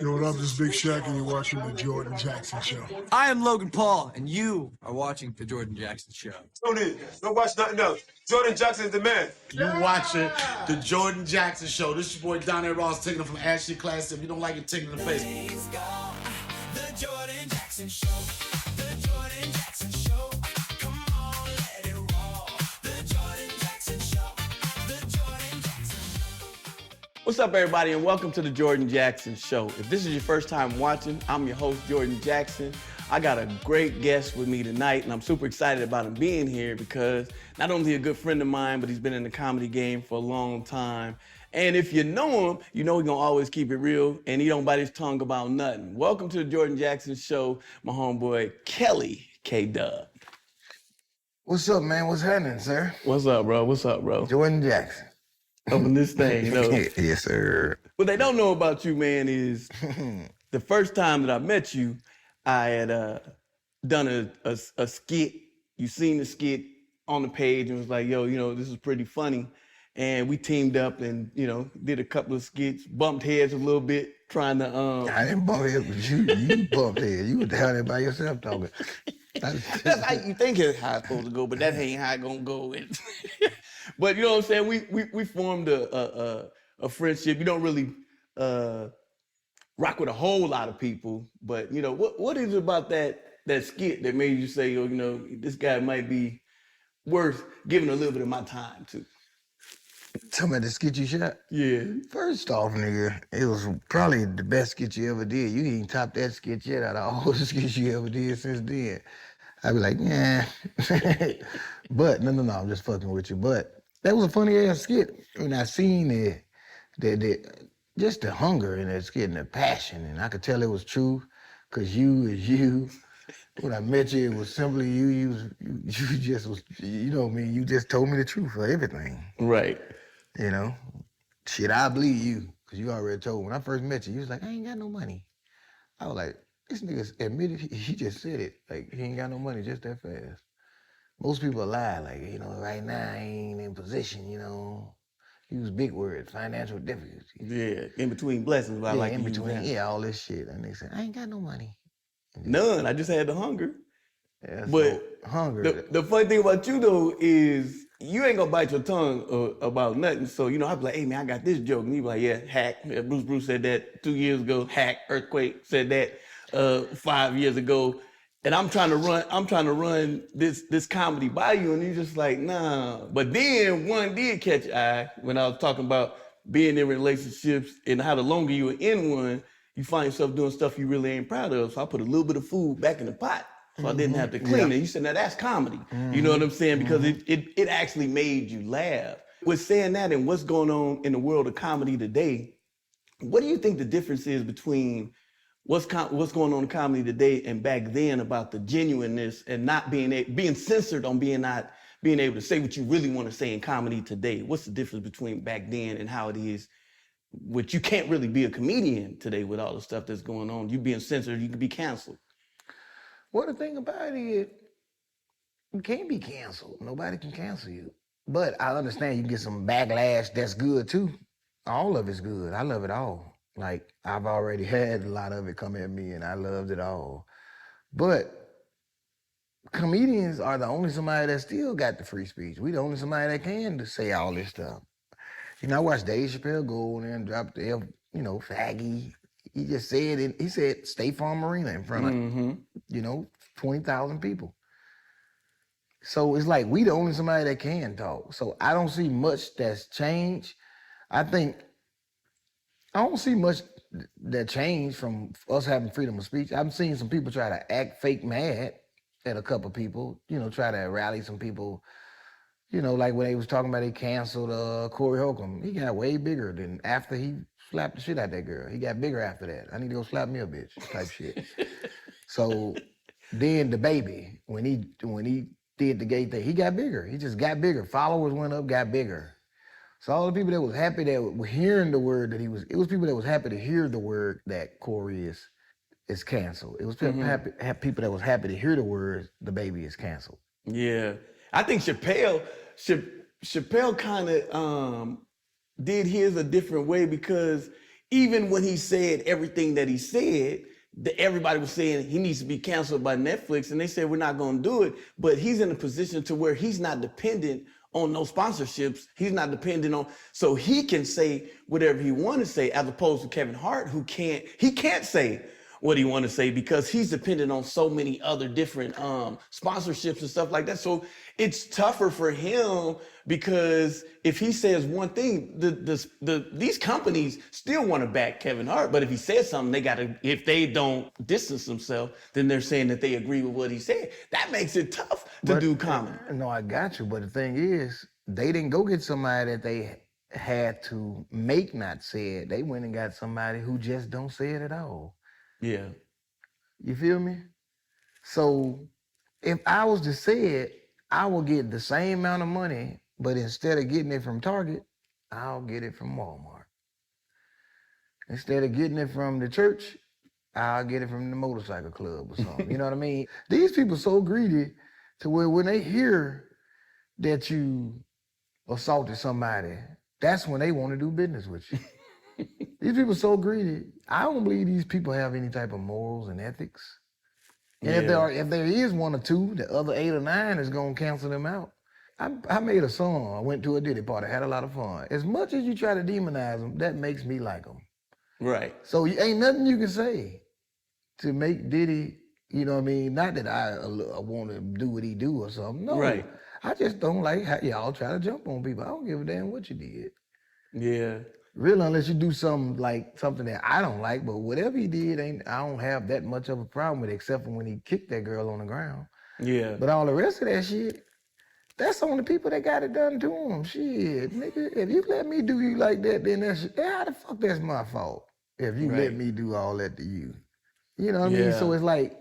Yo, what up? This is Big Shaq, and you're watching The Jordan Jackson Show. I am Logan Paul, and you are watching The Jordan Jackson Show. Tune in. Don't watch nothing else. Jordan Jackson is the man. You're watching The Jordan Jackson Show. This is your boy Donnie Ross taking it from Ashley Class. If you don't like it, take it in the face. The Jordan Jackson Show. The Jordan Jackson Show. Come on, let it roll. The Jordan Jackson Show. The Jordan Jackson Show. What's up, everybody, and welcome to The Jordan Jackson Show. If this is your first time watching, I'm your host, Jordan Jackson. I got a great guest with me tonight, and I'm super excited about him being here because not only is he a good friend of mine, but he's been in the comedy game for a long time. And if you know him, you know he's gonna always keep it real, and he don't bite his tongue about nothing. Welcome to The Jordan Jackson Show, my homeboy, Kelly KDubb. What's up, man? What's happening, sir? What's up, bro? What's up, bro? Jordan Jackson. Open this thing, you know. Yes, sir. What they don't know about you, man, is the first time that I met you, I had done a skit. You seen the skit on the page and was like, yo, you know, this is pretty funny. And we teamed up and, you know, did a couple of skits, bumped heads a little bit, trying to... I didn't bump heads with you. You bumped heads. You were down there by yourself talking. That's how you think it's how it's supposed to go, but that ain't how it's gonna go. But you know what I'm saying? We formed a friendship. You don't really rock with a whole lot of people, but you know, what is it about that skit that made you say, oh, you know, this guy might be worth giving a little bit of my time to? Tell me the skit you shot? Yeah. First off, nigga, it was probably the best skit you ever did. You ain't topped that skit yet out of all the skits you ever did since then. I'd be like, yeah. But, no, I'm just fucking with you. But that was a funny ass skit. And I seen just the hunger in that skit and the passion. And I could tell it was true, because you is you. When I met you, it was simply you. You just was, you know me, you just told me the truth for everything. Right. You know? Shit, I believe you, because you already told me. When I first met you, you was like, I ain't got no money. I was like, this nigga admitted, he just said it. Like, he ain't got no money just that fast. Most people lie, like, you know, right now I ain't in position, you know. Use big words, financial difficulties. Yeah, in between blessings, but I like in to use between, that. yeah, all this shit. And they said, I ain't got no money. None, I just had the hunger. Yeah, but so, hunger. The funny thing about you, though, is you ain't gonna bite your tongue about nothing. So, you know, I'd be like, hey, man, I got this joke. And you'd be like, yeah, hack. Yeah, Bruce said that 2 years ago. Hack, Earthquake said that 5 years ago. And I'm trying to run this comedy by you, and you're just like, nah. But then one did catch your eye when I was talking about being in relationships and how the longer you were in one, you find yourself doing stuff you really ain't proud of. So I put a little bit of food back in the pot so I didn't have to clean it. You said, now that's comedy. You know what I'm saying? Because it actually made you laugh. With saying that and what's going on in the world of comedy today, what do you think the difference is between what's going on in comedy today and back then about the genuineness and not being censored on not being able to say what you really want to say in comedy today? What's the difference between back then and how it is? Which you can't really be a comedian today with all the stuff that's going on. You being censored, you could be canceled. Well, the thing about it is, you can't be canceled. Nobody can cancel you. But I understand you can get some backlash that's good too. All of it's good. I love it all. Like, I've already had a lot of it come at me and I loved it all. But comedians are the only somebody that still got the free speech. We the only somebody that can say all this stuff. You know, I watched Dave Chappelle go on there and drop the F, you know, faggy. He just said it. He said State Farm Marina in front of, you know, 20,000 people. So it's like we the only somebody that can talk. So I don't see much that's changed. I don't see much that changed from us having freedom of speech. I've seen some people try to act fake mad at a couple people, you know, try to rally some people. You know, like when they was talking about they canceled Corey Holcomb. He got way bigger than after he slapped the shit out that girl. He got bigger after that. I need to go slap me a bitch type shit. So then the baby, when he did the gay thing, he got bigger. He just got bigger. Followers went up, got bigger. So all the people that was happy that were hearing the word that it was people that was happy to hear the word that Corey is canceled. It was people people that was happy to hear the word the baby is canceled. Yeah. I think Chappelle kind of did his a different way because even when he said everything that he said, everybody was saying he needs to be canceled by Netflix, and they said we're not going to do it. But he's in a position to where he's not dependent on no sponsorships. He's not dependent on, so he can say whatever he want to say, as opposed to Kevin Hart, who can't say what he want to say because he's dependent on so many other different sponsorships and stuff like that. So it's tougher for him because if he says one thing, these companies still want to back Kevin Hart. But if he says something, if they don't distance themselves, then they're saying that they agree with what he said. That makes it tough to do comedy. No, I got you. But the thing is, they didn't go get somebody that they had to make not say it. They went and got somebody who just don't say it at all. Yeah. You feel me? So if I was to say it, I will get the same amount of money, but instead of getting it from Target, I'll get it from Walmart. Instead of getting it from the church, I'll get it from the motorcycle club or something. You know what I mean? These people so greedy to where when they hear that you assaulted somebody, that's when they want to do business with you. These people so greedy. I don't believe these people have any type of morals and ethics. And if there is one or two, the other 8 or 9 is gonna cancel them out. I made a song. I went to a Diddy party, had a lot of fun. As much as you try to demonize them, that makes me like them. Right. So ain't nothing you can say to make Diddy, you know what I mean? Not that I want to do what he do or something. No. Right. I just don't like how y'all try to jump on people. I don't give a damn what you did. Yeah. Really, unless you do something that I don't like, but whatever he did, I don't have that much of a problem with it, except for when he kicked that girl on the ground. Yeah. But all the rest of that shit, that's on the people that got it done to him. Shit, nigga, if you let me do you like that, then how the fuck that's my fault? If you let me do all that to you. You know what I mean? So it's like,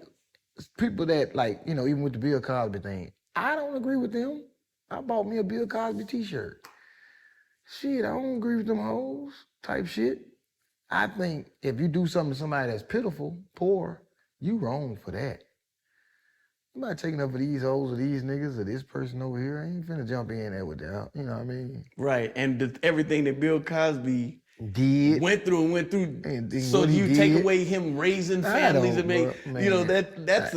people that even with the Bill Cosby thing, I don't agree with them. I bought me a Bill Cosby t-shirt. Shit, I don't agree with them hoes type shit. I think if you do something to somebody that's pitiful, poor, you wrong for that. I'm not taking up for these hoes or these niggas or this person over here. I ain't finna jump in there with that. You know what I mean? Right, and everything that Bill Cosby went through, and so you take away him raising families and that's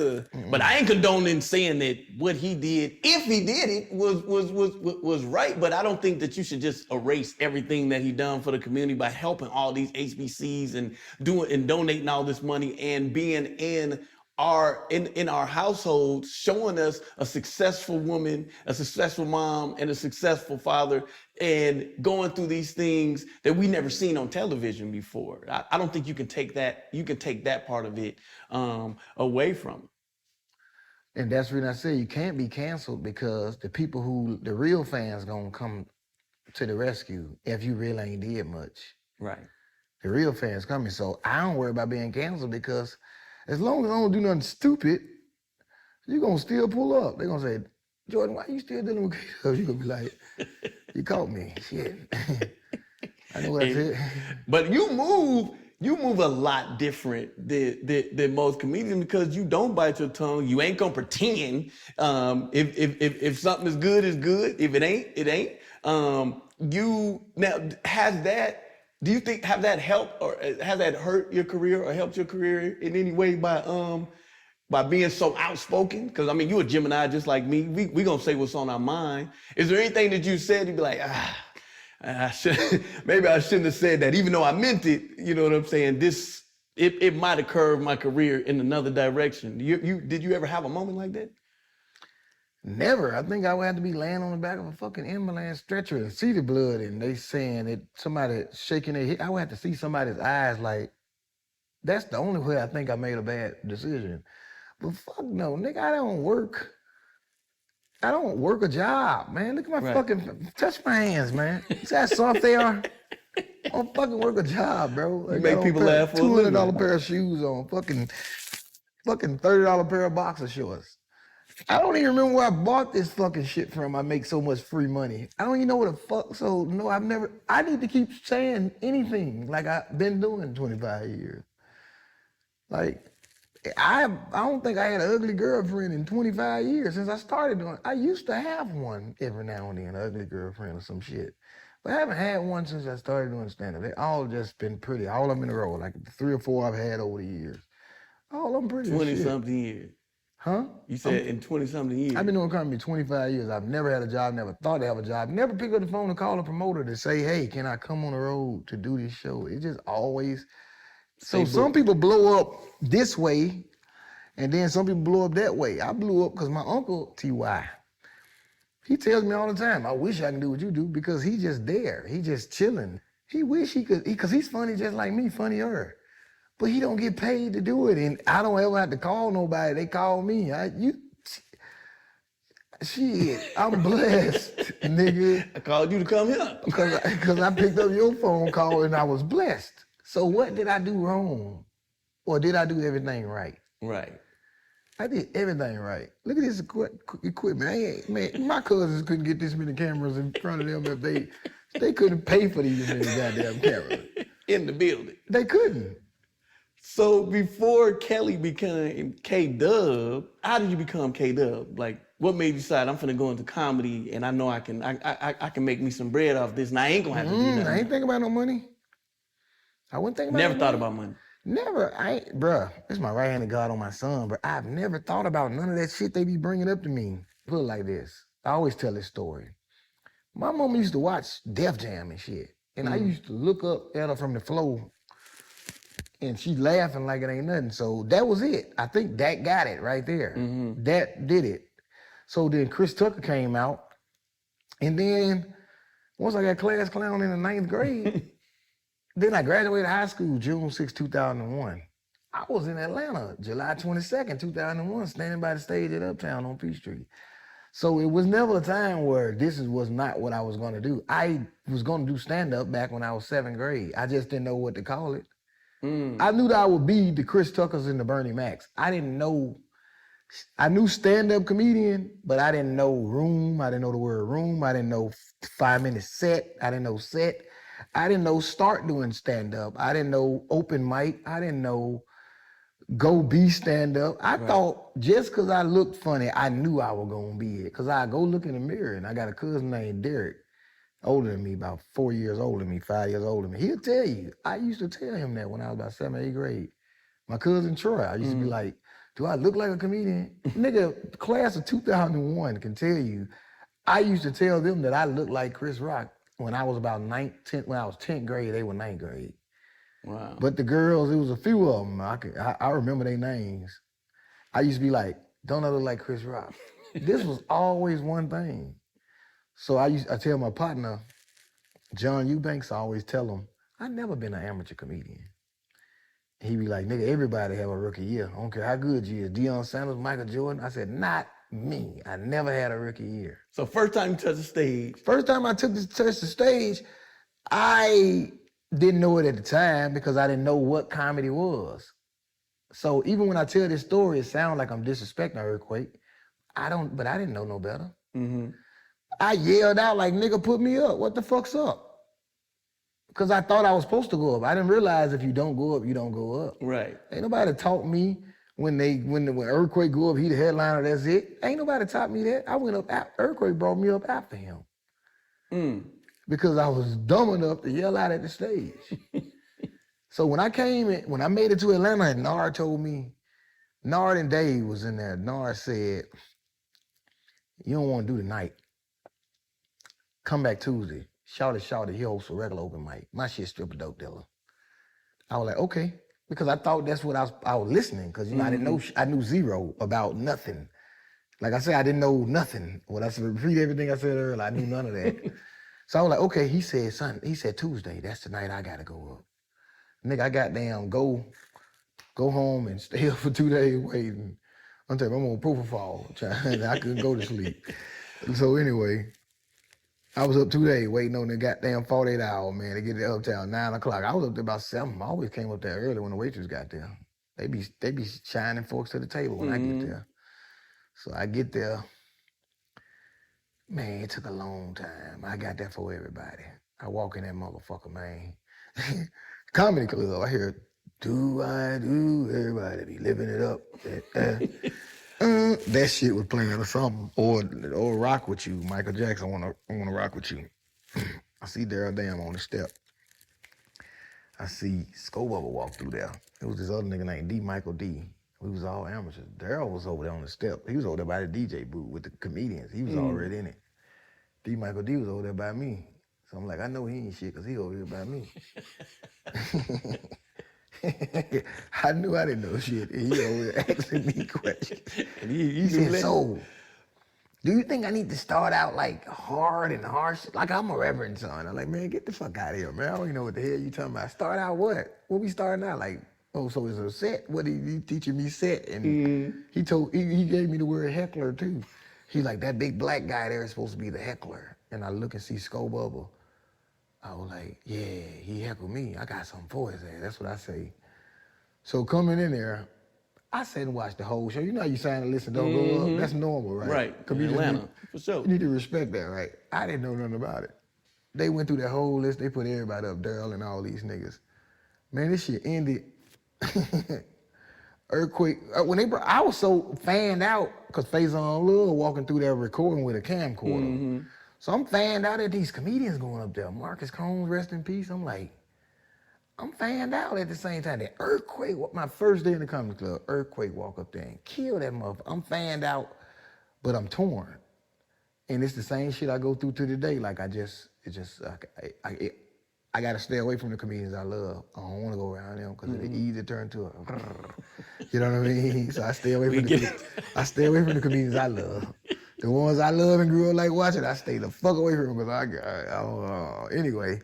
but I ain't condoning saying that what he did, if he did it, was right. But I don't think that you should just erase everything that he done for the community by helping all these HBCs and donating all this money and being in our household, showing us a successful woman, a successful mom, and a successful father, and going through these things that we never seen on television before. I don't think you can take that part of it away from him. And that's the reason I say you can't be canceled, because the real fans gonna come to the rescue if you really ain't did much. Right. The real fans coming. So I don't worry about being canceled, because as long as I don't do nothing stupid, you're going to still pull up. They're going to say, Jordan, why you still dealing with KDubb? You're going to be like, you caught me. Shit. I know what I said. But you move a lot different than most comedians, because you don't bite your tongue. You ain't going to pretend. If something is good, it's good. If it ain't, it ain't. Do you think have that helped, or has that hurt your career or helped your career in any way by being so outspoken? Because I mean, you a Gemini just like me. We gonna say what's on our mind. Is there anything that you said you'd be like, maybe I shouldn't have said that, even though I meant it? You know what I'm saying? It might have curved my career in another direction. Did you ever have a moment like that? Never. I think I would have to be laying on the back of a fucking ambulance stretcher and see the blood, and they saying that somebody shaking their head. I would have to see somebody's eyes like, that's the only way I think I made a bad decision. But fuck no, nigga, I don't work a job, man. Look at my fucking, touch my hands, man. See how soft they are? I don't fucking work a job, bro. You make people laugh for a living. $200 pair of shoes on, fucking $30 pair of boxer shorts. I don't even remember where I bought this fucking shit from. I make so much free money. I don't even know what the fuck. So no, I need to keep saying anything like I've been doing 25 years. Like, I don't think I had an ugly girlfriend in 25 years since I started doing it. I used to have one every now and then, an ugly girlfriend or some shit. But I haven't had one since I started doing stand-up. They all just been pretty. All of them in a row. Like 3 or 4 I've had over the years. All of them pretty as shit. 20-something years. Huh? You said in 20-something years. I've been doing comedy 25 years. I've never had a job, never thought to have a job, never picked up the phone and call a promoter to say, hey, can I come on the road to do this show? It just always. So some people blow up this way, and then some people blow up that way. I blew up because my uncle, T.Y., he tells me all the time, I wish I can do what you do, because he's just there. He just chilling. He wish he could, because he's funny just like me, funnier. But he don't get paid to do it, and I don't ever have to call nobody. They call me. Shit, I'm blessed, nigga. I called you to come here. Because I picked up your phone call and I was blessed. So what did I do wrong? Or did I do everything right? Right. I did everything right. Look at this equipment. Man, my cousins couldn't get this many cameras in front of them if they couldn't pay for these many goddamn cameras. In the building. They couldn't. So before Kelly became KDubb, how did you become KDubb? Like, what made you decide I'm finna go into comedy and I know I can make me some bread off this and I ain't gonna have to do nothing? I ain't thinking about no money. I wasn't thinking about Never no thought money. about money. Never. Bruh, this is my right-handed God on my son, but I've never thought about none of that shit they be bringing up to me. Put it like this. I always tell this story. My mom used to watch Def Jam and shit, and I used to look up at her from the floor, and she laughing like it ain't nothing. So that was it. I think that got it right there. That did it. So then Chris Tucker came out, and then once I got class clown in the 9th grade, then I graduated high school June 6, 2001. I was in Atlanta, July 22nd, 2001, standing by the stage at Uptown on Peachtree. So it was never a time where was not what I was gonna do. I was gonna do stand-up back when I was 7th grade. I just didn't know what to call it. I knew that I would be the Chris Tuckers and the Bernie Macs. I knew stand-up comedian, but I didn't know room. I didn't know the word room. I didn't know 5-minute set. I didn't know set. I didn't know start doing stand-up. I didn't know open mic. I didn't know go be stand-up. I thought just because I looked funny, I knew I was going to be it. Because I go look in the mirror, and I got a cousin named Derek, older than me, about 4 years older than me, 5 years older than me. He'll tell you. I used to tell him that when I was about 7th, 8th grade. My cousin Troy, I used to be like, do I look like a comedian? Nigga, class of 2001 can tell you, I used to tell them that I looked like Chris Rock when I was about 10th grade, they were 9th grade. Wow. But the girls, it was a few of them. I remember their names. I used to be like, don't I look like Chris Rock? This was always one thing. So I tell my partner, John Eubanks, I always tell him, I never been an amateur comedian. He be like, nigga, everybody have a rookie year. I don't care how good you is. Deion Sanders, Michael Jordan. I said, not me. I never had a rookie year. So first time you touched the stage. First time I touched the stage, I didn't know it at the time because I didn't know what comedy was. So even when I tell this story, it sounds like I'm disrespecting Earthquake. But I didn't know no better. I yelled out like, nigga, put me up. What the fuck's up? Because I thought I was supposed to go up. I didn't realize if you don't go up, you don't go up. Right. Ain't nobody taught me when Earthquake go up, he the headliner, that's it. Ain't nobody taught me that. I went up, Earthquake brought me up after him. Because I was dumb enough to yell out at the stage. So when I made it to Atlanta, and Nard told me, Nard and Dave was in there. Nard said, you don't want to do the night. Come back Tuesday. Shouty, he hosts a regular open mic. My shit stripper dope dealer. I was like, okay. Because I thought that's what I was listening. Because, I didn't know, I knew zero about nothing. Like I said, I didn't know nothing. When I repeat everything I said earlier, I knew none of that. So I was like, okay, he said Tuesday, that's the night I gotta go up. Nigga, I goddamn go home and stay up for 2 days waiting until I'm on propofol. I couldn't go to sleep. So anyway, I was up 2 days waiting on the goddamn 48 hour, man, to get to Uptown, 9 o'clock. I was up there about 7. I always came up there early when the waitress got there. They be shining forks to the table when I get there. So I get there. Man, it took a long time. I got there for everybody. I walk in that motherfucker, man. Comedy club, I hear, do I do, everybody be living it up. That shit was playing or something. Or Rock With You, Michael Jackson, I wanna rock with you. I see Daryl Dam on the step. I see Bubba walk through there. It was this other nigga named D. Michael D. We was all amateurs. Daryl was over there on the step. He was over there by the DJ booth with the comedians. He was already in it. D. Michael D was over there by me. So I'm like, I know he ain't shit because he over here by me. I knew I didn't know shit. And he over there asking me questions. And He said, so, do you think I need to start out like hard and harsh? Like I'm a reverend son. I'm like, man, get the fuck out of here, man. I don't even know what the hell you talking about. Start out what? What we starting out? Like, oh, so it's a set? What he teaching me set? And he gave me the word heckler too. He like, that big black guy there is supposed to be the heckler. And I look and see Bubba. I was like, yeah, he heckled me. I got something for his ass. That's what I say. So coming in there, I sat and watched the whole show. You know how you sign and listen, don't go up? That's normal, right? Right, in You Atlanta, for sure. You need to respect that, right? I didn't know nothing about it. They went through that whole list. They put everybody up, Daryl and all these niggas. Man, this shit ended. Earthquake. I was so fanned out because Faison Lil walking through there recording with a camcorder. So I'm fanned out at these comedians going up there. Marcus Combs, rest in peace. I'm like, I'm fanned out at the same time. That Earthquake, my first day in the comedy club, Earthquake walk up there and kill that motherfucker. I'm fanned out, but I'm torn. And it's the same shit I go through to today. Like I gotta stay away from the comedians I love. I don't wanna go around them because it's easy to turn to a, you know what I mean? So I stay away from the comedians I love. The ones I love and grew up like watching, I stay the fuck away from them because anyway,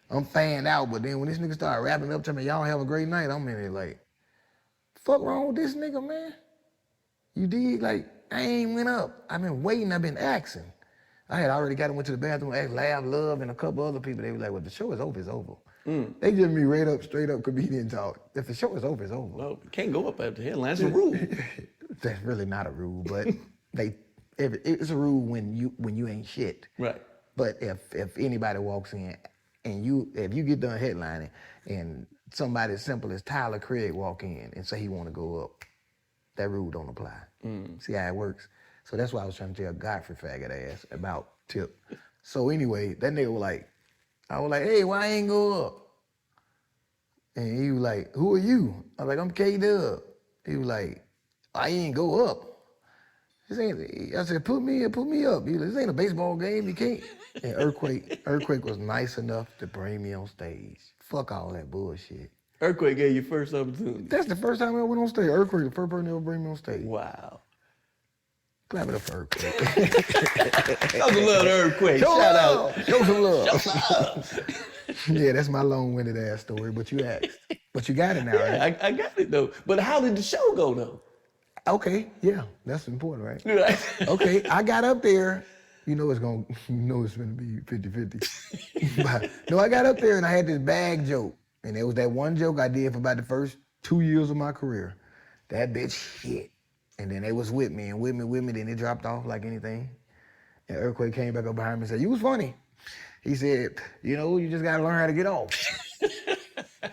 I'm fanned out, but then when this nigga started rapping up to me, y'all have a great night, I'm in it like, fuck wrong with this nigga, man? You dig? Like, I ain't went up. I've been waiting, I've been asking. I had already got him, went to the bathroom, asked Lab, Love, and a couple other people. They were like, well, the show is over, it's over. They give me straight up comedian talk. If the show is over, it's over. Well, you can't go up after the headline. That's a rule. That's really not a rule, but it's a rule when you ain't shit. Right. But if anybody walks in and if you get done headlining and somebody as simple as Tyler Craig walk in and say he want to go up, that rule don't apply. See how it works? So that's why I was trying to tell Godfrey faggot ass about Tip. So anyway, that nigga was like, I was like, hey, why I ain't go up? And he was like, who are you? I was like, I'm KDubb. He was like, I ain't go up. I said, put me up. He was like, this ain't a baseball game, you can't. And Earthquake was nice enough to bring me on stage. Fuck all that bullshit. Earthquake gave you first opportunity. That's the first time I ever went on stage. Earthquake, the first person to ever bring me on stage. Wow. Clap it up for Earthquake. That was a little Earthquake. Shout out. Show some love. Show love. Yeah, that's my long-winded ass story, but you asked. But you got it now, right? I got it though. But how did the show go though? Okay, yeah, that's important, right? Right. Okay, I got up there. You know it's gonna be 50-50. But, no, I got up there and I had this bag joke. And it was that one joke I did for about the first 2 years of my career. That bitch hit. And then they was with me, then it dropped off like anything. And Earthquake came back up behind me and said, you was funny. He said, you just gotta learn how to get off.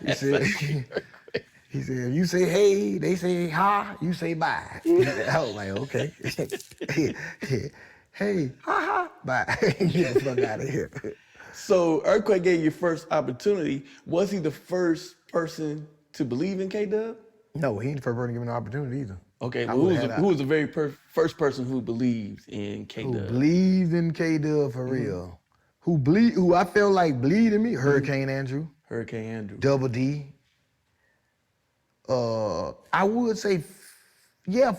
He said, if you say hey, they say ha, you say bye. I was like, okay. Hey, ha, bye. Get the fuck out of here. So Earthquake gave you first opportunity. Was he the first person to believe in KDubb? No, he ain't the first person to give me an opportunity either. Okay, well, who was the very first person who believed in KDubb? Who believed in KDubb for real? Who I felt like bleeding me? Hurricane Andrew. Hurricane Andrew. Double D. I would say,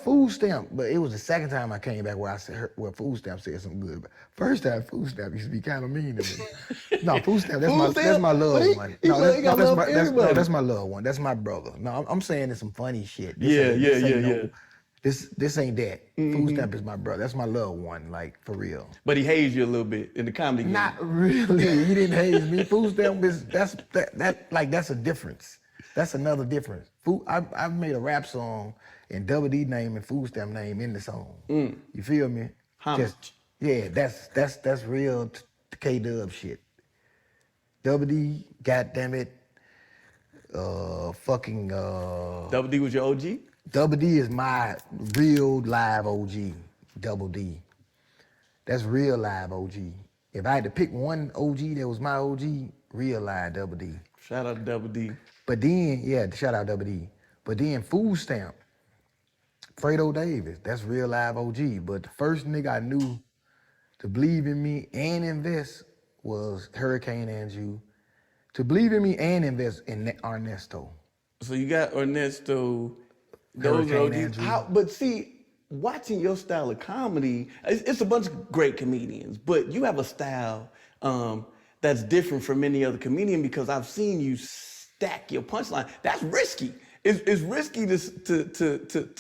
Food Stamp, but it was the second time I came back where Food Stamp said something good. First time, Food Stamp used to be kind of mean to me. No, Food Stamp, that's my loved one. That's my loved one. That's my brother. No, I'm saying it's some funny shit. Yeah. This ain't that. Food Stamp is my brother. That's my loved one, like for real. But he hazed you a little bit in the comedy game. Not really. He didn't haze me. Food Stamp is that's a difference. That's another difference. I've made a rap song and Double D name and Food Stamp name in the song. You feel me? Homage. That's real KDubb shit. Double D, goddammit, Double D was your OG? Double D is my real live OG, Double D. That's real live OG. If I had to pick one OG that was my OG, real live Double D. Shout out to Double D. But then, yeah, shout out Double D. But then Food Stamp, Fredo Davis, that's real live OG. But the first nigga I knew to believe in me and invest was Hurricane Andrew. To believe in me and invest in Ernesto. So you got Ernesto, those Hurricane OGs. Andrew. But see, watching your style of comedy, it's a bunch of great comedians, but you have a style that's different from any other comedian because I've seen you stack your punchline. That's risky. It's risky to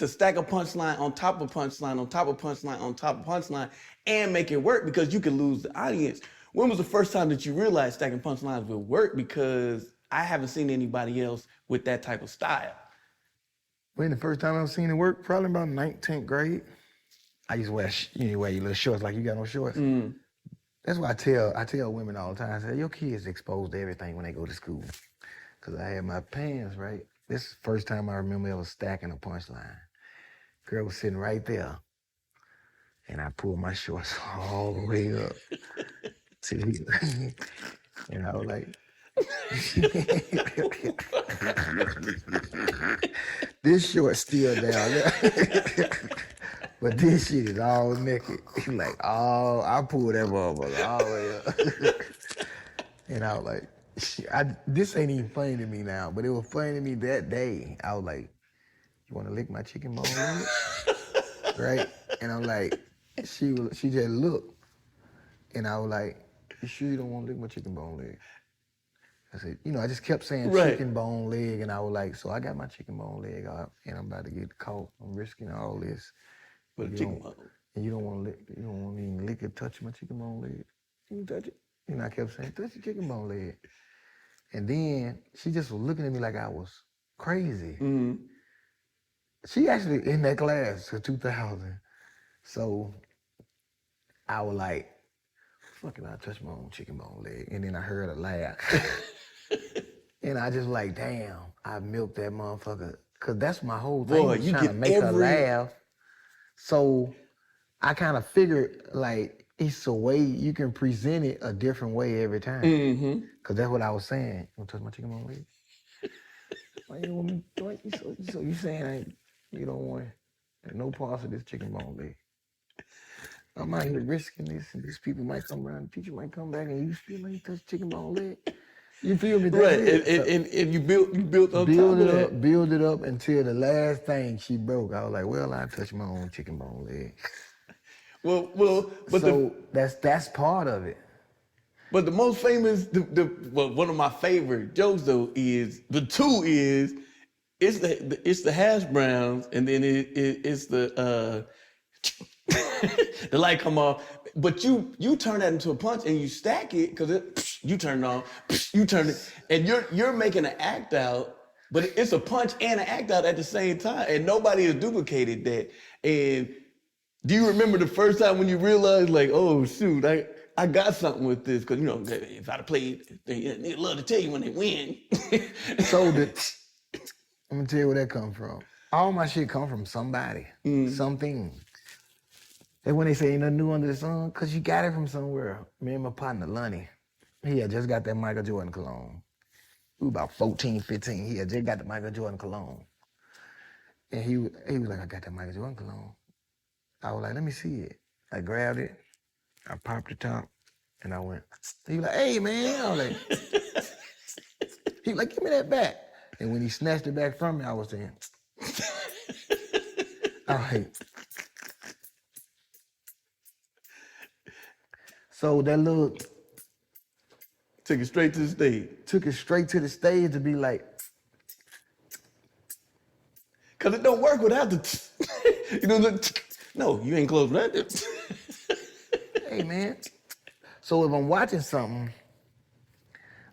stack a punchline on top of punchline on top of punchline on top of punchline and make it work because you can lose the audience. When was the first time that you realized stacking punchlines would work? Because I haven't seen anybody else with that type of style. When the first time I've seen it work, probably about 19th grade. I used to wear, you wear your little shorts like you got no shorts. That's why I tell women all the time, I say, your kids exposed to everything when they go to school. Cause I had my pants, right? This is the first time I remember ever stacking a punchline. Girl was sitting right there. And I pulled my shorts all the way up. to here. And I was like, this short still down there. But this shit is all naked. Like, oh, I pulled that motherfucker all the way up. And I was like, shit, this ain't even funny to me now, but it was funny to me that day. I was like, you wanna lick my chicken bone leg? Right? And I'm like, she just looked. And I was like, you sure you don't wanna lick my chicken bone leg? I said, I just kept saying chicken bone leg, and I was like, so I got my chicken bone leg out, and I'm about to get caught. I'm risking all this. But chicken bone. And you don't want to even lick or touch my chicken bone leg. You can touch it. And I kept saying, touch the chicken bone leg. And then she just was looking at me like I was crazy. She actually in that class for 2000. So I was like, fuck it, I touched my own chicken bone leg. And then I heard a laugh. And I just like, damn, I milked that motherfucker. Cause that's my whole thing, Boy, you trying to get make her laugh. So I kind of figured like it's a way you can present it a different way every time. Cause that's what I was saying. You wanna touch my chicken bone leg? Why you don't want me to? So you saying you don't want no parts of this chicken bone leg? I'm out here risking this, and these people might come around, the teacher might come back, and you still ain't touch chicken bone leg. You feel me? Right, and you built on top of that. Build it up until the last thing she broke. I was like, well, I touched my own chicken bone leg. But so that's part of it. But the most famous, one of my favorite jokes though is it's the hash browns, and then it's the the light come off. But you turn that into a punch and you stack it because you turn it on, you turn it, and you're making an act out, but it's a punch and an act out at the same time, and nobody has duplicated that. And do you remember the first time when you realized like, oh shoot, I got something with this? Because if I'd have played, they love to tell you when they win. So I'm gonna tell you where that come from. All my shit come from somebody, something. And when they say ain't nothing new under the sun, cause you got it from somewhere. Me and my partner, Lonnie, he had just got that Michael Jordan cologne. We were about 14, 15. He had just got the Michael Jordan cologne. And he was like, I got that Michael Jordan cologne. I was like, let me see it. I grabbed it, I popped the top, and I went, he was like, hey man, I was like, he was like, give me that back. And when he snatched it back from me, I was saying, all right. So that little... Took it straight to the stage. Took it straight to the stage to be like... Cause it don't work without the... No, you ain't close with that. Hey man. So if I'm watching something,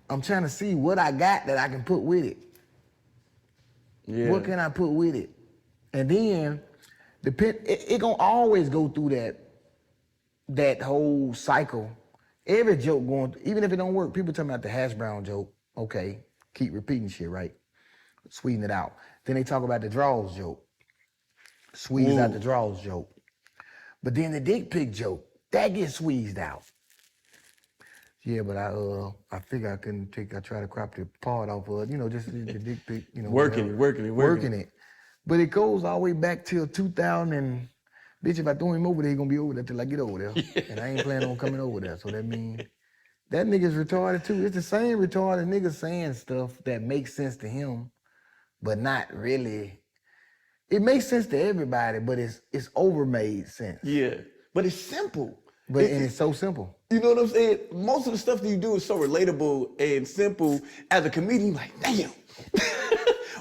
I'm trying to see what I got that I can put with it. Yeah. What can I put with it? And then, it gonna always go through that whole cycle. Every joke going, even if it don't work, people talking about the hash brown joke. Okay, keep repeating shit, right? Sweeten it out. Then they talk about the draws joke. Squeeze out the draws joke. But then the dick pic joke, that gets squeezed out. Yeah, but I figure I couldn't I try to crop the part off of it, just the dick pic, Working whatever. it. Working it. But it goes all the way back till 2000 and, bitch, if I throw him over there, he gonna be over there till I get over there. And I ain't planning on coming over there. So that means that nigga's retarded too. It's the same retarded nigga saying stuff that makes sense to him, but not really. It makes sense to everybody, but it's overmade sense. Yeah, but it's simple. But and it's so simple. You know what I'm saying? Most of the stuff that you do is so relatable and simple. As a comedian, you're like, damn,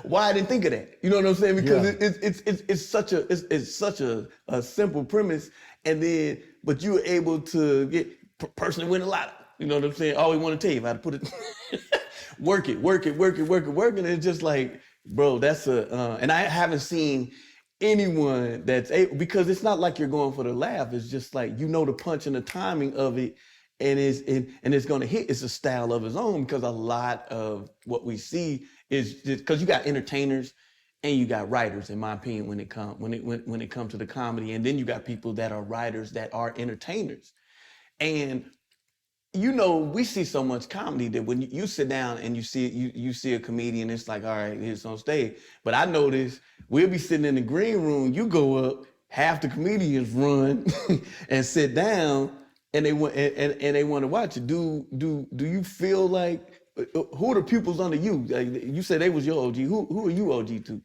why I didn't think of that? You know what I'm saying? Because it's such a simple premise, and then but you were able to get personally win a lot. You know what I'm saying? I always want to tell you how to put it. work it, and it's just like, bro, that's and I haven't seen anyone that's able, because it's not like you're going for the laugh. It's just like, the punch and the timing of it, and it's gonna hit. It's a style of its own, because a lot of what we see is just because you got entertainers and you got writers, in my opinion, when it comes to the comedy, and then you got people that are writers that are entertainers, and we see so much comedy that when you sit down and you see a comedian, it's like, all right, it's on stage. But I notice we'll be sitting in the green room, you go up, half the comedians run and sit down, and they want to watch it. Do you feel like, who are the pupils under you? Like, you said they was your OG. Who are you OG to?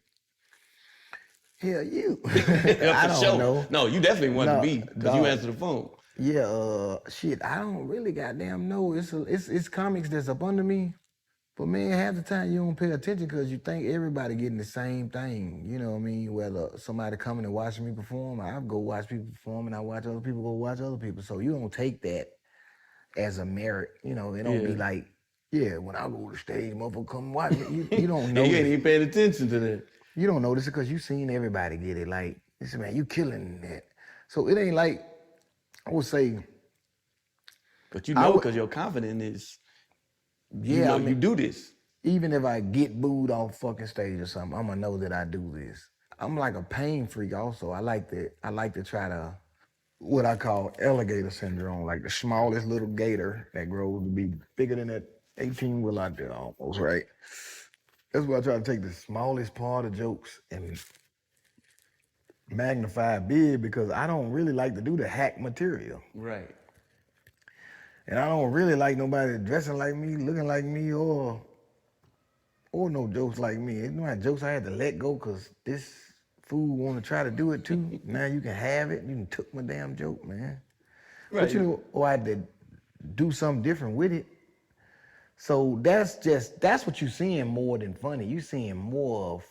Hell, you. I don't know. No, you definitely want to be, because you answer the phone. Yeah, shit, I don't really goddamn know. It's comics that's up under me. But man, half the time you don't pay attention because you think everybody getting the same thing. You know what I mean? Whether somebody coming and watching me perform, I go watch people perform, and I watch other people go watch other people. So you don't take that as a merit. It don't be like, yeah, when I go to the stage, motherfucker come watch me. You don't know. You ain't even paying attention to that. You don't notice it because you seen everybody get it. Like, listen, man, you killing that. So it ain't like, I would say. But because you're confident is, you do this. Even if I get booed off fucking stage or something, I'm gonna know that I do this. I'm like a pain freak also. I like to try to, what I call alligator syndrome, like the smallest little gator that grows to be bigger than that 18 wheel out there almost, right? That's why I try to take the smallest part of jokes and magnify it big, because I don't really like to do the hack material. Right. And I don't really like nobody dressing like me, looking like me, or no jokes like me. It's my jokes I had to let go because this fool want to try to do it too. Now you can have it. You can took my damn joke, man. Right. But I had to do something different with it. So that's what you're seeing more than funny. You're seeing more of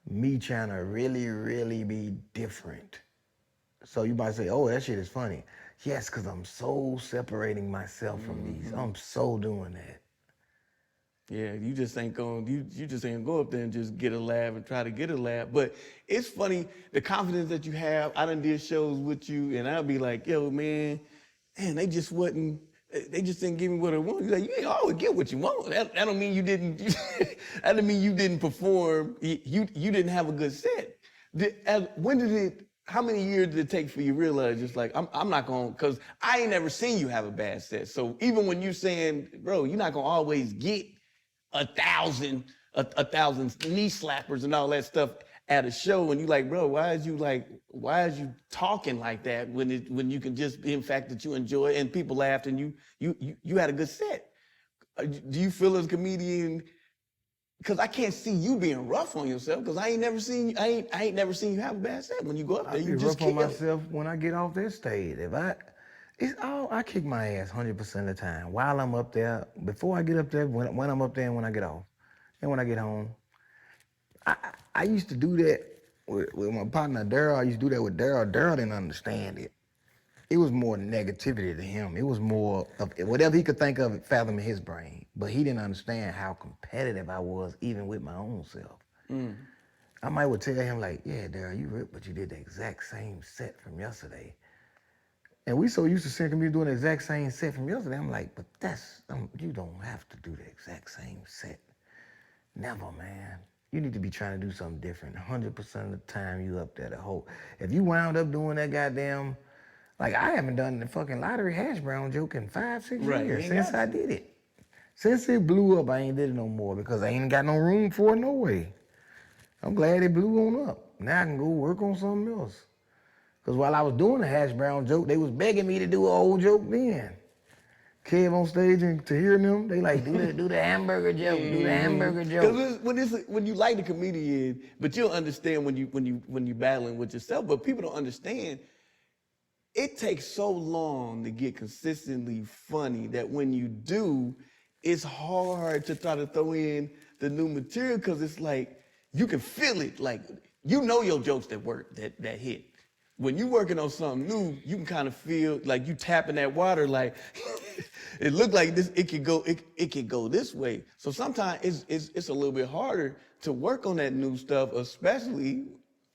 me trying to really, really be different. So you might say, oh, that shit is funny. Yes, because I'm so separating myself from these. I'm so doing that. Yeah, you just ain't gonna go up there and just get a laugh and try to get a laugh. But it's funny, the confidence that you have. I done did shows with you, and I'll be like, yo, man, they just didn't give me what I wanted. You're like, you ain't always get what you want. That don't mean you didn't. That don't mean you didn't perform. You didn't have a good set. How many years did it take for you to realize, just like, I'm not gonna, because I ain't never seen you have a bad set. So even when you saying, bro, you're not gonna always get 1,000 knee slappers and all that stuff at a show, and you like, bro, why is you talking like that when you can just be, in fact, that you enjoy it and people laughed and you had a good set? Do you feel as a comedian? Because I can't see you being rough on yourself, because I ain't never seen you have a bad set. When you go up there, you just rough on myself when I get off that stage. I kick my ass 100% of the time while I'm up there, before I get up there, when I'm up there, and when I get off, and when I get home. I used to do that with my partner Daryl. I used to do that with Daryl. Daryl didn't understand it. It was more negativity to him. It was more of whatever he could think of it, fathom in his brain. But he didn't understand how competitive I was, even with my own self. I might would tell him like, yeah, Daryl, you ripped, but you did the exact same set from yesterday. And we so used to seeing me doing the exact same set from yesterday. I'm like, but you don't have to do the exact same set. Never, man. You need to be trying to do something different. 100% of the time you up there, if you wound up doing that goddamn Like, I haven't done the fucking lottery hash brown joke in 5-6 Right, years you ain't since got I did it. Since it blew up, I ain't did it no more because I ain't got no room for it no way. I'm glad it blew on up. Now I can go work on something else. Because while I was doing the hash brown joke, they was begging me to do an old joke then. Kev on stage and to hear them, they like, do the hamburger joke, do the hamburger joke. Because when you like the comedian, but you'll understand when you battling with yourself. But people don't understand. It takes so long to get consistently funny that when you do, it's hard to try to throw in the new material because it's like you can feel it. Like you know your jokes that work, that hit. When you working on something new, you can kind of feel like you tapping that water. Like it looked like this. It could go this way. So sometimes it's a little bit harder to work on that new stuff, especially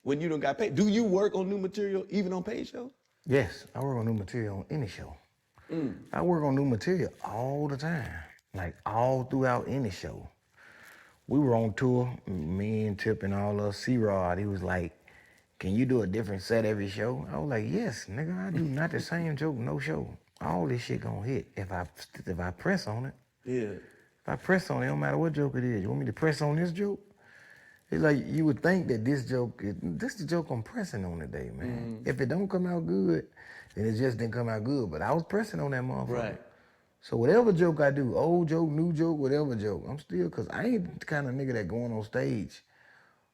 when you don't got paid. Do you work on new material even on paid shows? Yes, I work on new material on any show. I work on new material all the time, like all throughout any show. We were on tour, me and Tip and all us, C-Rod, he was like, can you do a different set every show? I was like, yes, nigga, I do not the same joke, no show. All this shit gonna hit if I press on it. Yeah. If I press on it, no matter what joke it is. You want me to press on this joke? It's like you would think that this is the joke I'm pressing on today, man. If it don't come out good, then it just didn't come out good. But I was pressing on that motherfucker. Right. So whatever joke I do, old joke, new joke, whatever joke, I'm still, cause I ain't the kind of nigga that going on stage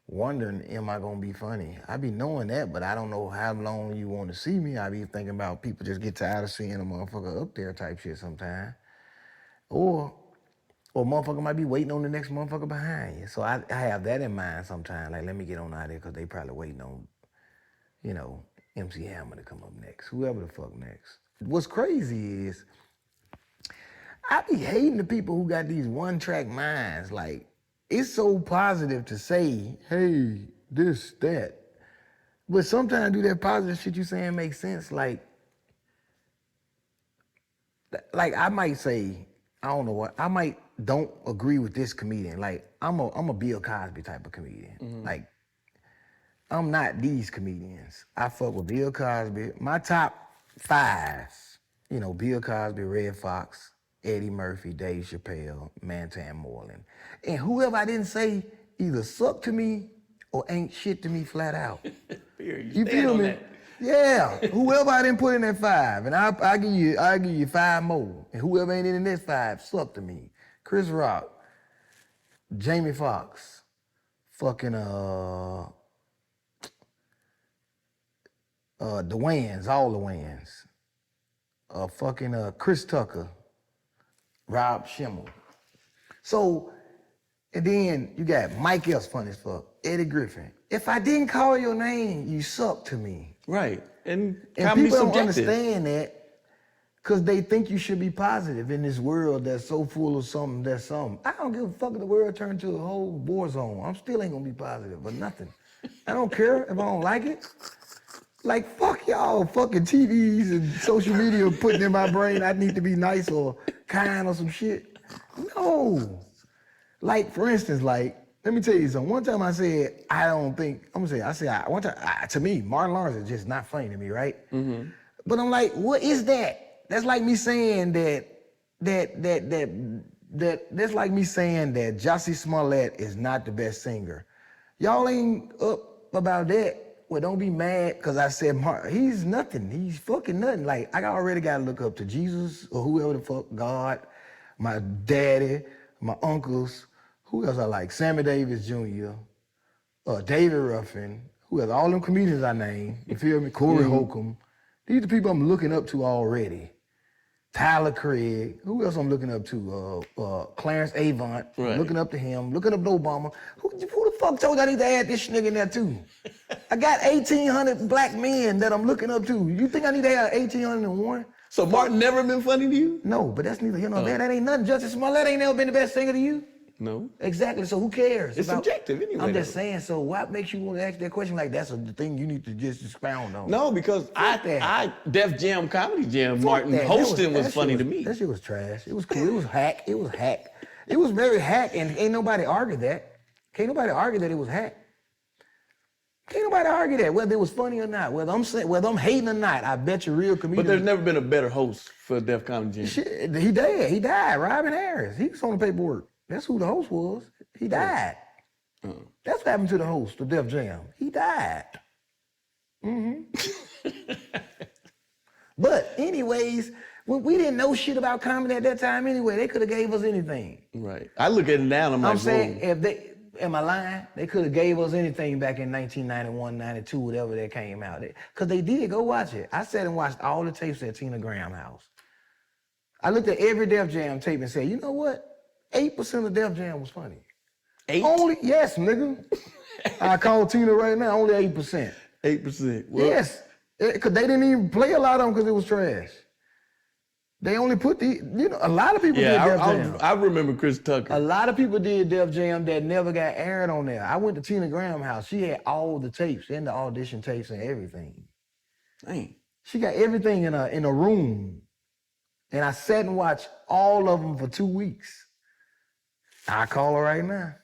wondering, am I gonna be funny? I be knowing that, but I don't know how long you want to see me. I be thinking about people just get tired of seeing a motherfucker up there type shit sometime. Or motherfucker might be waiting on the next motherfucker behind you. So I have that in mind sometimes. Like, let me get on out of there because they probably waiting on, MC Hammer to come up next. Whoever the fuck next. What's crazy is I be hating the people who got these one-track minds. Like, it's so positive to say, hey, this, that. But sometimes do that positive shit you saying make sense. Like I might say, I don't know what, I might don't agree with this comedian. Like, I'm a Bill Cosby type of comedian. Like, I'm not these comedians. I fuck with Bill Cosby. My top 5, Bill Cosby, Red Fox, Eddie Murphy, Dave Chappelle, Mantan Moreland. And whoever I didn't say either suck to me or ain't shit to me flat out. You feel me? Yeah, whoever I didn't put in that 5, and I'll give you 5 more. And whoever ain't in that 5, suck to me. Chris Rock, Jamie Foxx, fucking the Wayans, all the Wayans. Chris Tucker, Rob Schimmel. So, and then you got Mike Epps, funny as fuck, Eddie Griffin. If I didn't call your name, you suck to me. Right. And people don't subjective. understand that because they think you should be positive in this world that's so full of something that's something. I don't give a fuck if the world turned to a whole war zone. I'm still ain't gonna be positive or nothing. I don't care if I don't like it. Like, fuck y'all fucking TVs and social media putting in my brain I need to be nice or kind or some shit. No. Like, for instance, like, let me tell you something. One time I said, one time, to me, Martin Lawrence is just not funny to me, right? But I'm like, what is that? That's like me saying that's like me saying that Jussie Smollett is not the best singer. Y'all ain't up about that. Well, don't be mad because I said he's nothing. He's fucking nothing. Like, I already got to look up to Jesus or whoever the fuck, God, my daddy, my uncles. Who else I like? Sammy Davis Jr., David Ruffin, who else? All them comedians I named, you feel me? Corey Holcomb. These are the people I'm looking up to already. Tyler Craig. Who else I'm looking up to? Clarence Avant. Right. Looking up to him. Looking up to Obama. Who the fuck told you I need to add this nigga in there too? I got 1,800 black men that I'm looking up to. You think I need to add 1,801? So Martin never been funny to you? No, but that's neither here nor there. That ain't nothing. Jussie Smollett ain't never been the best singer to you. No. Exactly. So who cares? It's subjective anyway. I'm just saying. So what makes you want to ask that question like that's the thing you need to just expound on? No, because I Def Jam Comedy Jam, Fuck Martin that. hosting That was funny to me. That shit was trash. It was cool. It was hack. It was hack. It was very hack, and ain't nobody argue that. Can't nobody argue that it was hack. Ain't nobody argue that, whether it was funny or not, whether I'm hating or not. I bet you real comedians. But there's never been a better host for Def Comedy Jam. Shit, he died. Robin Harris. He was on the paperwork. That's who the host was. He died. That's what happened to the host of Def Jam. He died. But anyways, we didn't know shit about comedy at that time anyway. They could have gave us anything. Right. I look at it now and I'm like, I'm saying, whoa. am I lying? They could have gave us anything back in 1991, 92, whatever that came out. Because they did. Go watch it. I sat and watched all the tapes at Tina Graham house. I looked at every Def Jam tape and said, you know what? 8% of Def Jam was funny. 8? Yes, nigga. I called Tina right now, only 8%. 8%. Well, Yes. Because they didn't even play a lot of them because it was trash. They only put a lot of people did Def Jam. I remember Chris Tucker. A lot of people did Def Jam that never got aired on there. I went to Tina Graham house. She had all the tapes and the audition tapes and everything. Dang. She got everything in a room. And I sat and watched all of them for 2 weeks. I call her right now.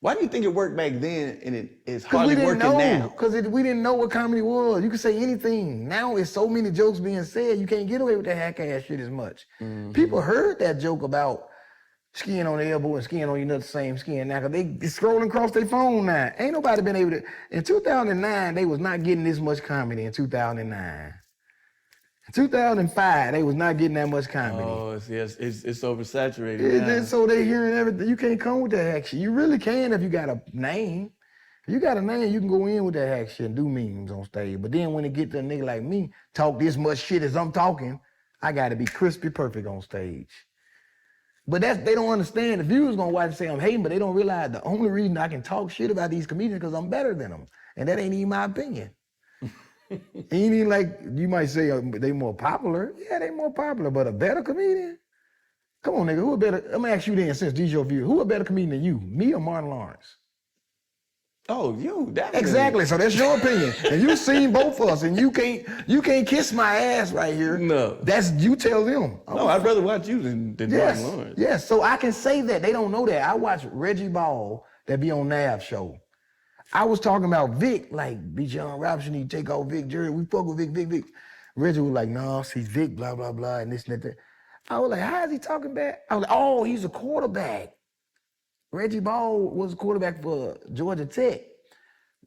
Why do you think it worked back then and it's Because hardly working now? Because we didn't know what comedy was. You could say anything. Now it's so many jokes being said, you can't get away with that hack ass shit as much. People heard that joke about skin on the elbow and skin on your nut, the same skin now, because they scrolling across their phone now. Ain't nobody been able to. In 2009, they was not getting this much comedy in 2009. In 2005, they was not getting that much comedy. Oh, it's oversaturated now. So they hearing everything. You can't come with that hack shit. You really can if you got a name. If you got a name, you can go in with that hack shit and do memes on stage. But then when it get to a nigga like me, talk this much shit as I'm talking, I gotta be crispy perfect on stage. But they don't understand. The viewers gonna watch and say I'm hating, but they don't realize the only reason I can talk shit about these comedians because I'm better than them. And that ain't even my opinion. Ain't even like, you might say they more popular. Yeah, they more popular, but a better comedian? Come on, nigga, who a better, let me ask you then, since these your view, who a better comedian than you, me or Martin Lawrence? Oh, you, definitely. Exactly, so that's your opinion. And you've seen both of us, and you can't kiss my ass right here. No. That's, you tell them. No, I'd rather watch you than Yes, Martin Lawrence. yes, so I can say that. They don't know that. I watch Reggie Ball that be on Nav show. I was talking about Vic, like, Bijan Robinson, he take off Vic Jerry. We fuck with Vic. Reggie was like, no, see Vic, blah, blah, blah, and this and that. I was like, how is he talking back? I was like, oh, he's a quarterback. Reggie Ball was a quarterback for Georgia Tech.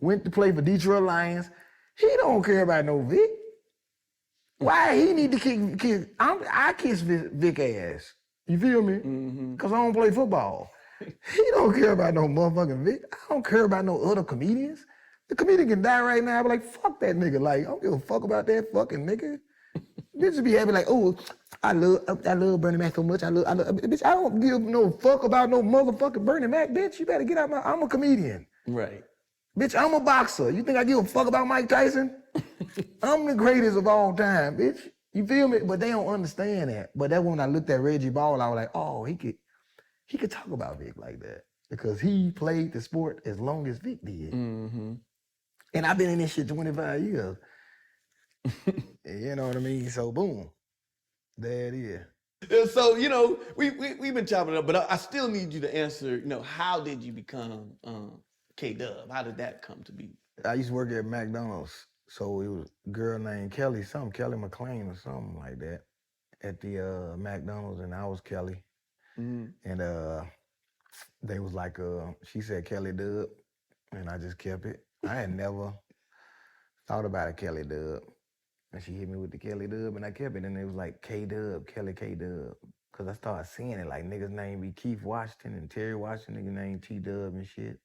Went to play for Detroit Lions. He don't care about no Vic. Why he need to kiss? I kiss Vic ass. You feel me? Because I don't play football. He don't care about no motherfucking Vic. I don't care about no other comedians. The comedian can die right now. I be like, fuck that nigga. Like, I don't give a fuck about that fucking nigga. Bitches be happy like, oh, I love Bernie Mac so much. I love, bitch, I don't give no fuck about no motherfucking Bernie Mac, bitch. You better get out I'm a comedian. Right. Bitch, I'm a boxer. You think I give a fuck about Mike Tyson? I'm the greatest of all time, bitch. You feel me? But they don't understand that. But that's when I looked at Reggie Ball, I was like, oh, he could talk about Vic like that because he played the sport as long as Vic did. And I've been in this shit 25 years. You know what I mean? So boom, there it is. So, we've been chopping it up, but I still need you to answer, how did you become KDubb? How did that come to be? I used to work at McDonald's. So it was a girl named Kelly McLean or something like that at the McDonald's, and I was Kelly. And they was like, she said Kelly Dubb, and I just kept it. I had never thought about a Kelly Dubb. And she hit me with the Kelly Dubb, and I kept it. And it was like KDubb, Kelly KDubb. Because I started seeing it, like niggas' name be Keith Washington and Terry Washington, niggas' name T-Dub and shit.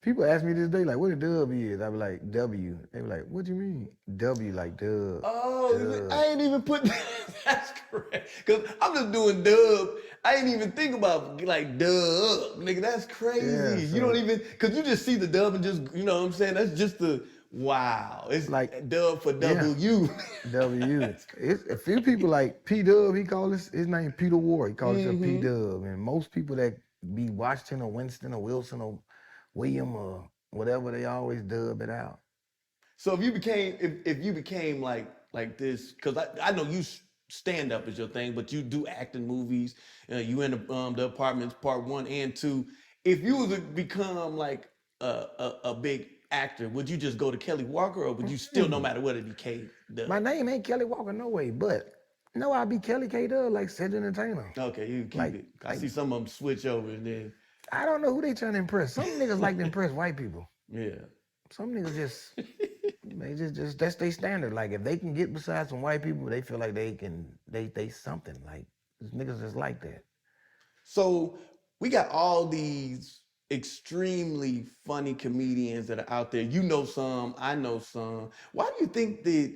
People ask me this day, like, what a dub is? I be like, W. They be like, what do you mean? W, like dub. Oh, dub. I ain't even put that. That's correct. Because I'm just doing dub. I ain't even think about, like, dub. Nigga, that's crazy. Yeah, You don't even, because you just see the dub and just, you know what I'm saying? That's just the, wow. It's like dub for W. W. It's a few people like P-Dub, he call his name Peter Ward. He calls himself P-Dub. And most people that be Washington or Winston or Wilson or William or whatever, they always dub it out. So if you became like this, because I know you stand up is your thing, but you do act in movies. You in the Apartments Part 1 and 2. If you was to become like a big actor, would you just go to Kelly Walker, or would you still, no matter what, it be KDubb? My name ain't Kelly Walker, no way, but no, I'll be Kelly KDubb, like Cedric Entertainer. Okay, you keep Like- it. I see some of them switch over and then, I don't know who they trying to impress. Some niggas like to impress white people. yeah. Some niggas just they just that's their standard. Like if they can get beside some white people, they feel like they something. Like niggas just like that. So we got all these extremely funny comedians that are out there. You know some, I know some. Why do you think that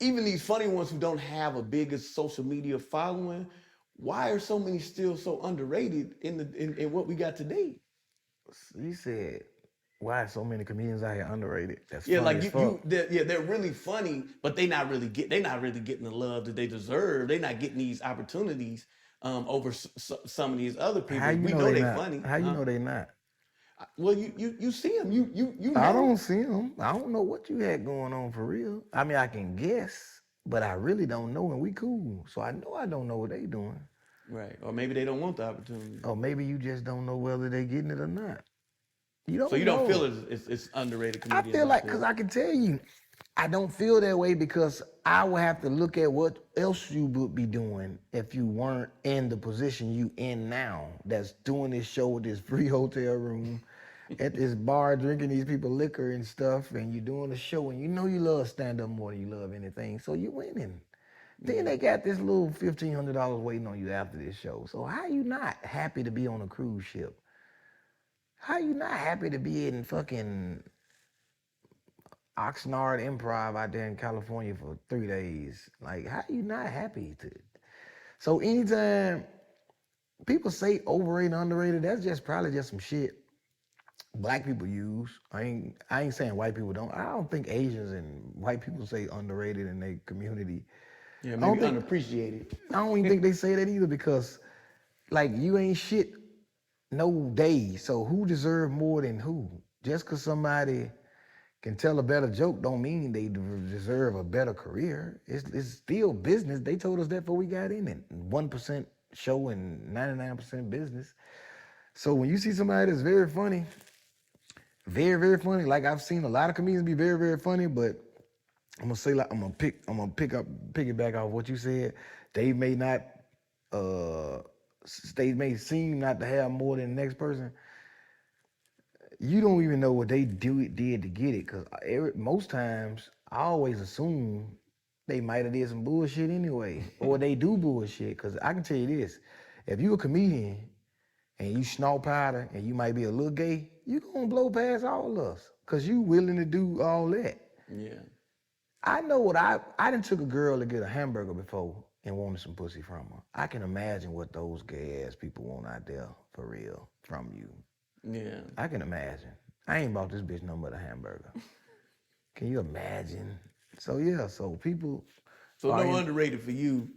even these funny ones who don't have a bigger social media following, why are so many still so underrated in what we got today? You said why so many comedians out here underrated? That's Yeah, funny like as fuck. they're really funny, but they not really getting the love that they deserve. They're not getting these opportunities over some of these other people. How you We know know they they not? funny. How you know they not? Well, you see them. You know. I don't see them. I don't know what you had going on for real. I mean, I can guess, but I really don't know, and we cool. So I know I don't know what they doing. Right, or maybe they don't want the opportunity. Or maybe you just don't know whether they getting it or not. You don't So you don't know. feel it's underrated I comedians. feel like, out because there. I can tell you, I don't feel that way because I would have to look at what else you would be doing if you weren't in the position you in now, that's doing this show with this free hotel room, at this bar drinking these people liquor and stuff, and you doing a show and you know you love stand-up more than you love anything, so you winning. Then they got this little $1,500 waiting on you after this show. So how you not happy to be on a cruise ship? How you not happy to be in fucking Oxnard Improv out there in California for 3 days? Like, how you not happy to? So anytime people say overrated, underrated, that's just probably just some shit black people use. I ain't saying white people don't. I don't think Asians and white people say underrated in their community. Yeah, don't maybe think- unappreciated. I don't even think they say that either because, like, you ain't shit no day. So who deserve more than who? Just because somebody can tell a better joke don't mean they deserve a better career. It's still business. They told us that before we got in it. 1% show and 99% business. So when you see somebody that's very funny, very, very funny, like I've seen a lot of comedians be very, very funny, but I'm gonna say, like, I'm gonna piggyback off what you said. They may not, they may seem not to have more than the next person. You don't even know what they did to get it, because most times I always assume they might have did some bullshit anyway, or they do bullshit. Because I can tell you this: if you a comedian and you snort powder and you might be a little gay, you gonna blow past all of us, because you willing to do all that. Yeah. I know what I done took a girl to get a hamburger before and wanted some pussy from her. I can imagine what those gay ass people want out there for real from you. Yeah. I can imagine. I ain't bought this bitch no but a hamburger. Can you imagine? So yeah, so people. So are no in- underrated for you.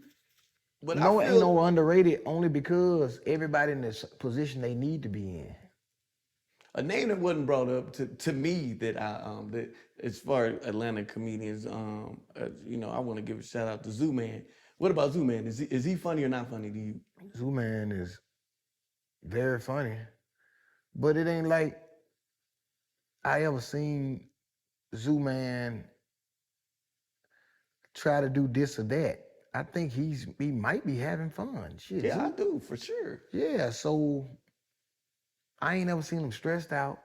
But No, I ain't feel no underrated only because everybody in this position they need to be in. a name that wasn't brought up to me that that as far as Atlanta comedians, you know, I want to give a shout out to Zoo Man. What about Zoo Man? Is he funny or not funny to you? Zoo Man is very funny, but it ain't like I ever seen Zoo Man try to do this or that. I think he might be having fun. Shit. Yeah, I Zoo- do for sure. Yeah, so I ain't never seen him stressed out.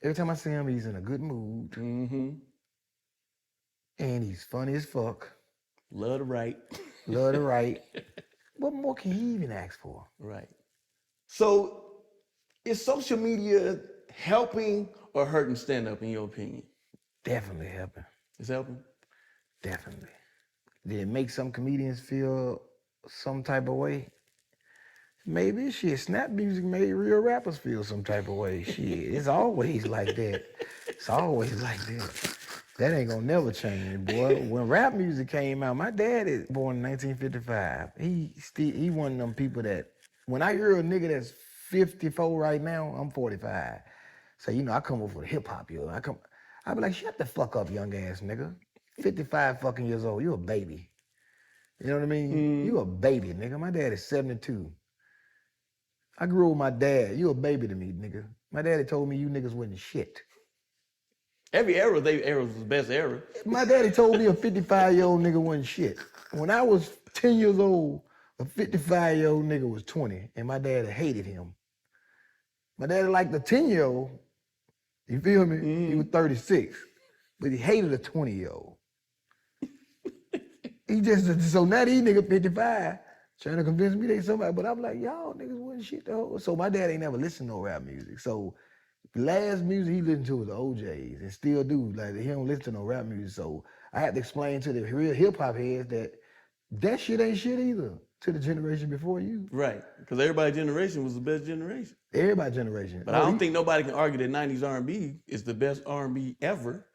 Every time I see him, he's in a good mood Mm-hmm. and he's funny as fuck. Love to write. Love to write. What more can he even ask for? Right. So is social media helping or hurting stand up in your opinion? Definitely helping. It's helping. Definitely. Did it make some comedians feel some type of way? Maybe. Shit, snap music made real rappers feel some type of way. Shit, it's always like that. It's always like that. That ain't gonna never change, boy. When rap music came out, my dad is born in 1955. He one of them people that, when I hear a nigga that's 54 right now, I'm 45. So, you know, I come over for the hip hop, yo. I be like, shut the fuck up, young ass nigga. 55 fucking years old, you a baby. You know what I mean? You a baby, nigga. My dad is 72. I grew up with my dad. You a baby to me, nigga. My daddy told me you niggas wasn't shit. Every era was the best era. My daddy told me a 55-year-old nigga wasn't shit. When I was 10 years old, a 55-year-old nigga was 20, and my daddy hated him. My daddy liked the 10-year-old, you feel me? He was 36, but he hated a 20-year-old. He just, so now these niggas 55, trying to convince me they somebody, but I'm like, y'all niggas wasn't shit the whole. So my dad ain't never listened to no rap music. So the last music he listened to was the OJs, and still do. Like, he don't listen to no rap music. So I had to explain to the real hip hop heads that shit ain't shit either to the generation before you. Right, because everybody's generation was the best generation. Everybody generation. But I don't think nobody can argue that 90s R&B is the best R&B ever.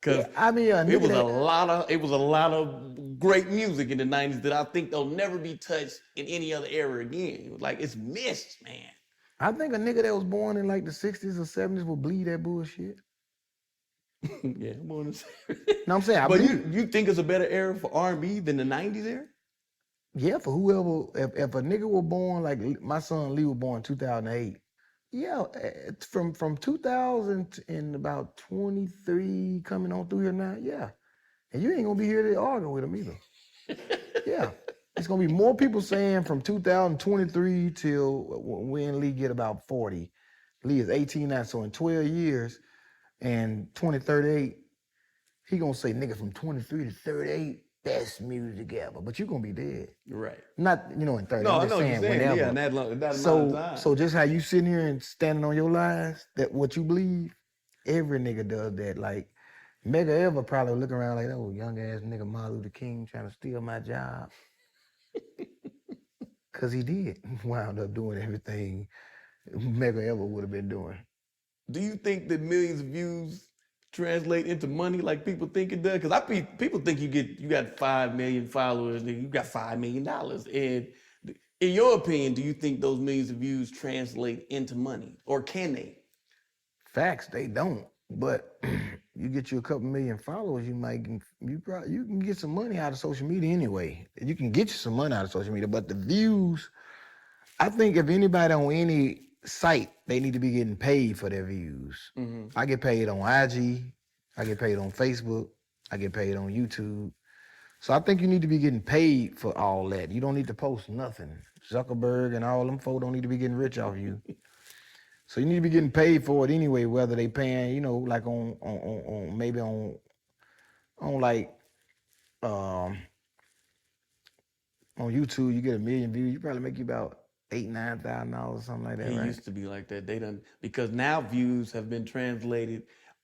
Because I mean, it was a lot of great music in the 90s that I think they'll never be touched in any other era again. It was like, it's missed, man. I think a nigga that was born in like the 60s or 70s will bleed that bullshit. Yeah, I'm born to No, I'm saying, but you think it's a better era for R&B than the 90s era? yeah, for whoever, if a nigga was born, like my son Lee was born in 2008, yeah, from 2000 and about 23 coming on through here now, yeah. And you ain't gonna be here to argue with him either. Yeah. It's gonna be more people saying from 2023 till when Lee get about 40. Lee is 18 now, so in 12 years and 2038, he gonna say nigga from 23 to 38, best music ever. But you gonna be dead. Right. Not, in 30. No, I'm I just know what you're saying. whenever. Yeah, that amount of time. So just how you sitting here and standing on your lies, that what you believe, every nigga does that. Like, Mega Ever probably look around like, oh, young ass nigga Martin Luther King trying to steal my job. Cause he did wound up doing everything Mega Ever would have been doing. Do you think that millions of views translate into money like people think it does? Because people think you got 5 million followers and you got $5 million. And in your opinion, do you think those millions of views translate into money, or can they? Facts, they don't. But you get you a couple million followers, you can get some money out of social media anyway. You can get you some money out of social media, but the views, I think if anybody on any site, they need to be getting paid for their views. I get paid on IG, I get paid on Facebook, I get paid on YouTube. So I think you need to be getting paid for all that. You don't need to post nothing. Zuckerberg and all them folk don't need to be getting rich off you. So you need to be getting paid for it anyway, whether they paying, like on maybe on like on YouTube, you get 1 million views, you probably make you about $8,000-9,000 or something like that, It right? used to be like that. Because now views have been translated.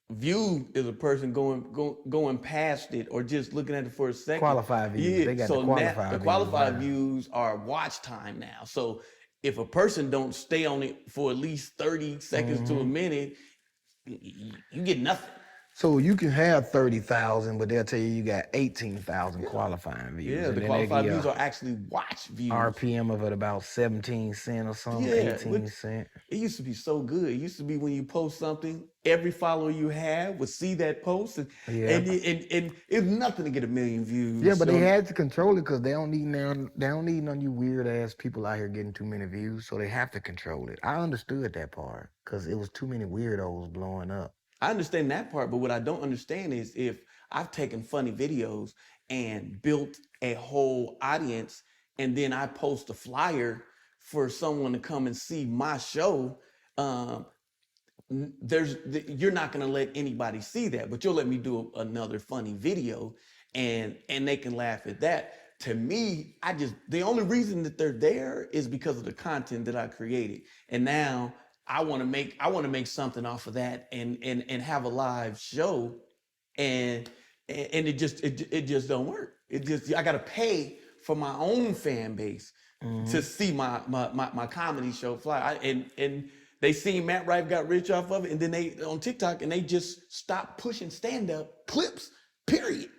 View is a person going past it or just looking at it for a second. Qualified views. Yeah. They got So the qualified now, the views. qualified Right. views are watch time now. So if a person don't stay on it for at least 30 seconds to a minute, you get nothing. So you can have 30,000, but they'll tell you got 18,000 qualifying views. Yeah, and the then qualified they give views you are actually watch views. RPM of it about 17 cents or something, Yeah, 18 cents. It used to be so good. It used to be when you post something, every follower you have would see that post, and it's nothing to get 1 million views. Yeah, but they had to control it because they don't need none of you weird ass people out here getting too many views, so they have to control it. I understood that part because it was too many weirdos blowing up. I understand that part, but what I don't understand is if I've taken funny videos and built a whole audience, and then I post a flyer for someone to come and see my show, you're not gonna let anybody see that, but you'll let me do another funny video, and they can laugh at that. To me, the only reason that they're there is because of the content that I created, and now I want to make something off of that and have a live show, and it just don't work. I gotta pay for my own fan base to see my comedy show fly. And they seen Matt Rife got rich off of it, and then they on TikTok and they just stopped pushing stand-up clips, period.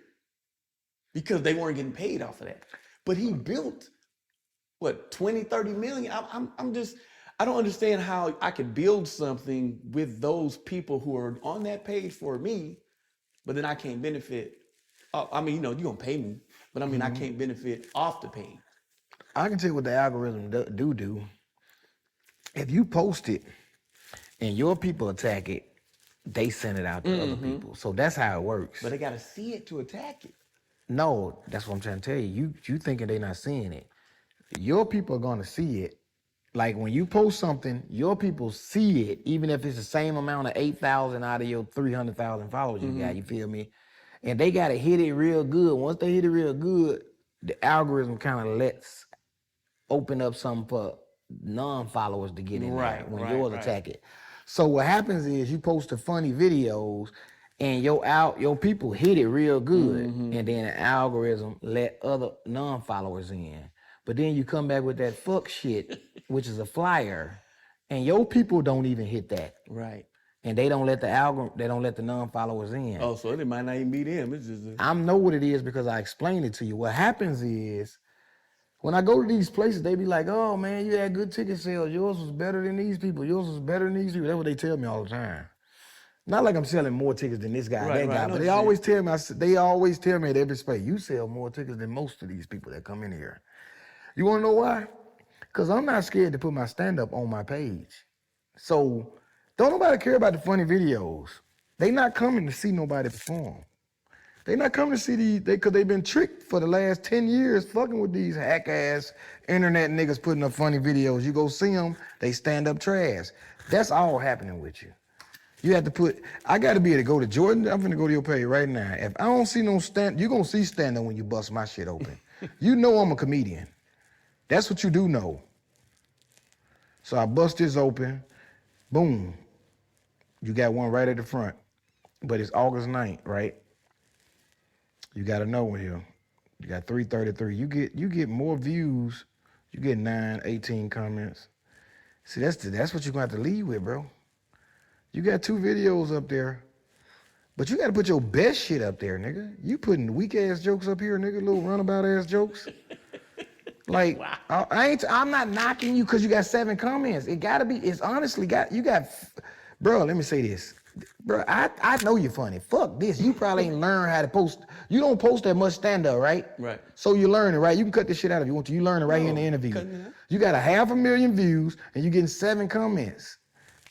Because they weren't getting paid off of that. But he built what, 20, 30 million? I don't understand how I could build something with those people who are on that page for me, but then I can't benefit. I mean, you're gonna pay me, but I mean, I can't benefit off the pay. I can tell you what the algorithm do. If you post it and your people attack it, they send it out to other people. So that's how it works. But they gotta see it to attack it. No, that's what I'm trying to tell you. You thinking they not seeing it. Your people are gonna see it. Like when you post something, your people see it, even if it's the same amount of 8,000 out of your 300,000 followers you got, you feel me? And they gotta hit it real good. Once they hit it real good, the algorithm kind of lets open up something for non-followers to get in there when yours attack it. So what happens is you post the funny videos and your people hit it real good, and then the algorithm let other non-followers in. But then you come back with that fuck shit, which is a flyer, and your people don't even hit that. Right. And they don't let the algorithm, they don't let the non-followers in. Oh, so it might not even be them. It's just I know what it is because I explained it to you. What happens is, when I go to these places, they be like, oh man, you had good ticket sales. Yours was better than these people. Yours was better than these people. That's what they tell me all the time. Not like I'm selling more tickets than this guy, that guy, but they always tell me, at every space, you sell more tickets than most of these people that come in here. You wanna know why? Because I'm not scared to put my stand-up on my page. So don't nobody care about the funny videos. They not coming to see nobody perform. They not coming to see these, because they've been tricked for the last 10 years fucking with these hack-ass internet niggas putting up funny videos. You go see them, they stand up trash. That's all happening with you. You have to put, I got to be able to go to Jordan. I'm finna go to your page right now. If I don't see no stand, you're going to see stand-up when you bust my shit open. You know I'm a comedian. That's what you do know. So I bust this open, boom. You got one right at the front, but it's August 9th, right? You gotta know here. You got 333. You get more views. You get 9, 18 comments. See, that's what you're gonna have to lead with, bro. You got 2 videos up there, but you gotta put your best shit up there, nigga. You putting weak ass jokes up here, nigga, little runabout ass jokes. Like, wow. I'm not knocking you because you got 7 comments. It's honestly bro, let me say this. Bro, I know you're funny. Fuck this. You probably ain't learned how to post. You don't post that much stand-up, right? Right. So you learn it, right? You can cut this shit out if you want to. You learn it right here in the interview. You got 500,000 views and you getting 7 comments.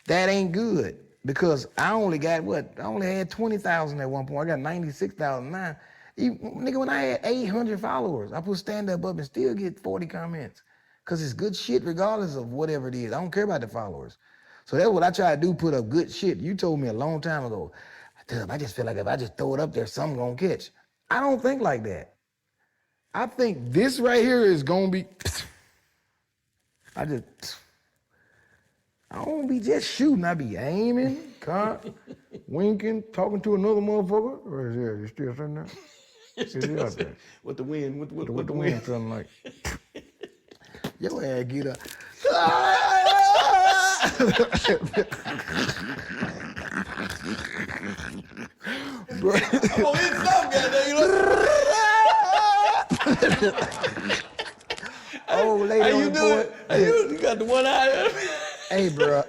That ain't good because I only had 20,000 at one point. I got 96,000 now. Nigga, when I had 800 followers, I put stand-up up and still get 40 comments because it's good shit regardless of whatever it is. I don't care about the followers. So that's what I try to do, put up good shit. You told me a long time ago, Dubb, I just feel like if I just throw it up there, something gonna catch. I don't think like that. I think this right here is gonna be, I don't be just shooting, I be aiming, winking, talking to another motherfucker. Or is it? You still sitting there? Is it up there? What the wind, What the wind feeling like? Your ass get up. Bro. I'm gonna hit some goddamn, you know? Oh, lady How on you the doing? board. You got the one eye. Hey, bro.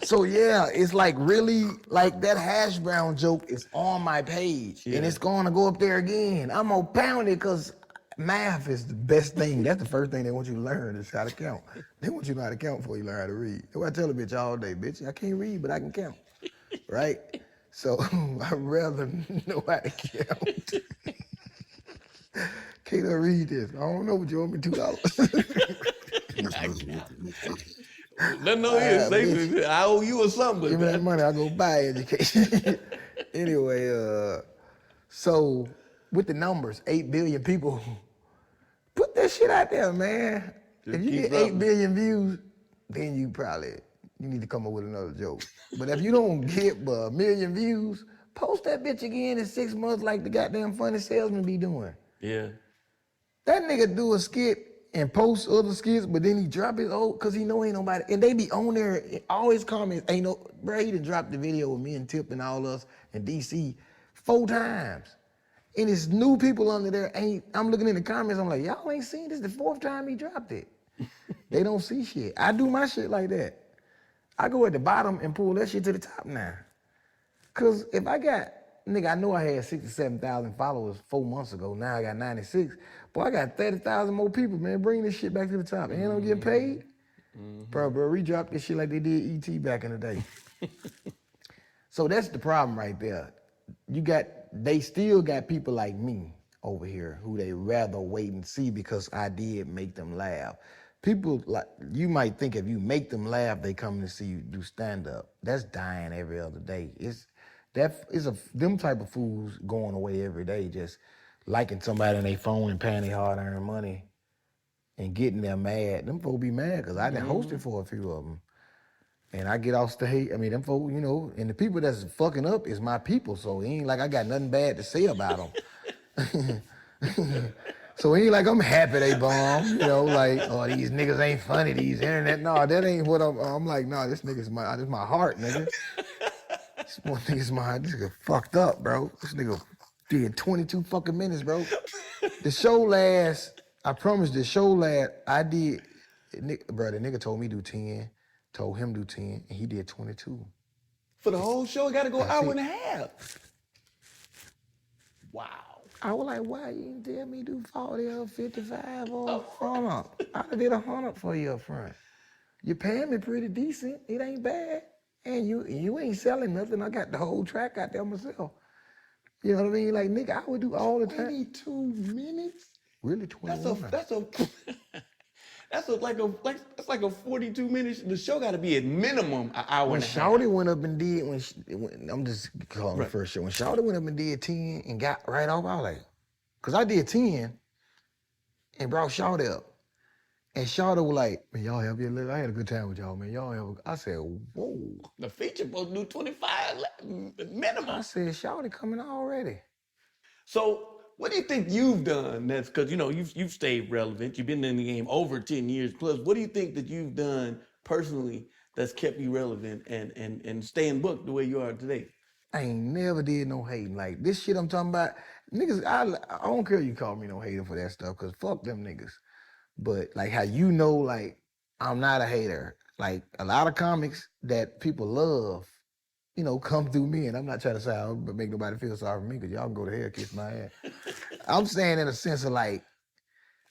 So yeah, it's like really like that hash brown joke is on my page, and it's gonna go up there again. I'm gonna pound it because math is the best thing. That's the first thing they want you to learn is how to count. They want you to know how to count before you learn how to read. That's what I tell a bitch all day, bitch. I can't read, but I can count, right? So I'd rather know how to count. Can't I read this? I don't know what you owe me $2. Say I owe you or something. Give me that money, I go buy education. Anyway, so with the numbers, 8 billion people, put that shit out there, man. If you get 8 billion views, then you need to come up with another joke. But if you don't get but 1 million views, post that bitch again in 6 months like the goddamn funny salesman be doing. Yeah. That nigga do a skit and post other skits, but then he drop his old, cause he know ain't nobody, and they be on there, all his comments, bro, he done dropped the video with me and Tip and all us in DC 4 times. And it's new people under there, I'm looking in the comments, I'm like, y'all ain't seen this the 4th time he dropped it. They don't see shit. I do my shit like that. I go at the bottom and pull that shit to the top now. Cause if I got, nigga, I know I had 67,000 followers 4 months ago, now I got 96. Boy, I got 30,000 more people, man. Bring this shit back to the top. And I'm getting paid. Bro, we dropped this shit like they did E.T. back in the day. So that's the problem right there. They still got people like me over here who they rather wait and see because I did make them laugh. People like you might think if you make them laugh, they come to see you do stand up. That's dying every other day. Them type of fools going away every day, just liking somebody on their phone and paying their hard earned money and getting them mad. Them folks be mad because I done hosted for a few of them. And I get off stage, I mean, them folks, and the people that's fucking up is my people, so it ain't like I got nothing bad to say about them. So it ain't like I'm happy they bomb, like, oh, these niggas ain't funny, these internet. No, that ain't what I'm like, no, this nigga's my heart, nigga. This one nigga's this nigga fucked up, bro. This nigga did 22 fucking minutes, bro. I promise I did, bro, the nigga told me do 10. Told him do 10, and he did 22. For the whole show, it got to go hour and a half. Wow. I was like, why you didn't tell me do 40 or 55 or 100? I did 100 for you up front. You paying me pretty decent. It ain't bad. And you ain't selling nothing. I got the whole track out there myself. You know what I mean? Like, nigga, I would do all the time. 22 minutes? Really, 21. That's like a 42 minutes. The show got to be at minimum an hour When and a half. Shawty went up and did, when I'm just calling the first show. When Shawty went up and did 10 and got right off, I was like, because I did 10 and brought Shawty up. And Shawty was like, man, y'all have your little, I had a good time with y'all, man. I said, whoa. The feature supposed to do 25 minimum. I said, Shawty coming already. So what do you think you've done that's, because you've stayed relevant, you've been in the game over 10 years plus. What do you think that you've done personally that's kept you relevant and staying booked the way you are today? I ain't never did no hating. Like this shit I'm talking about, niggas, I don't care you call me no hater for that stuff, because fuck them niggas. But like how like I'm not a hater. Like a lot of comics that people love, come through me, and I'm not trying to say I don't make nobody feel sorry for me, because y'all can go to hell, kiss my ass. I'm saying in a sense of like,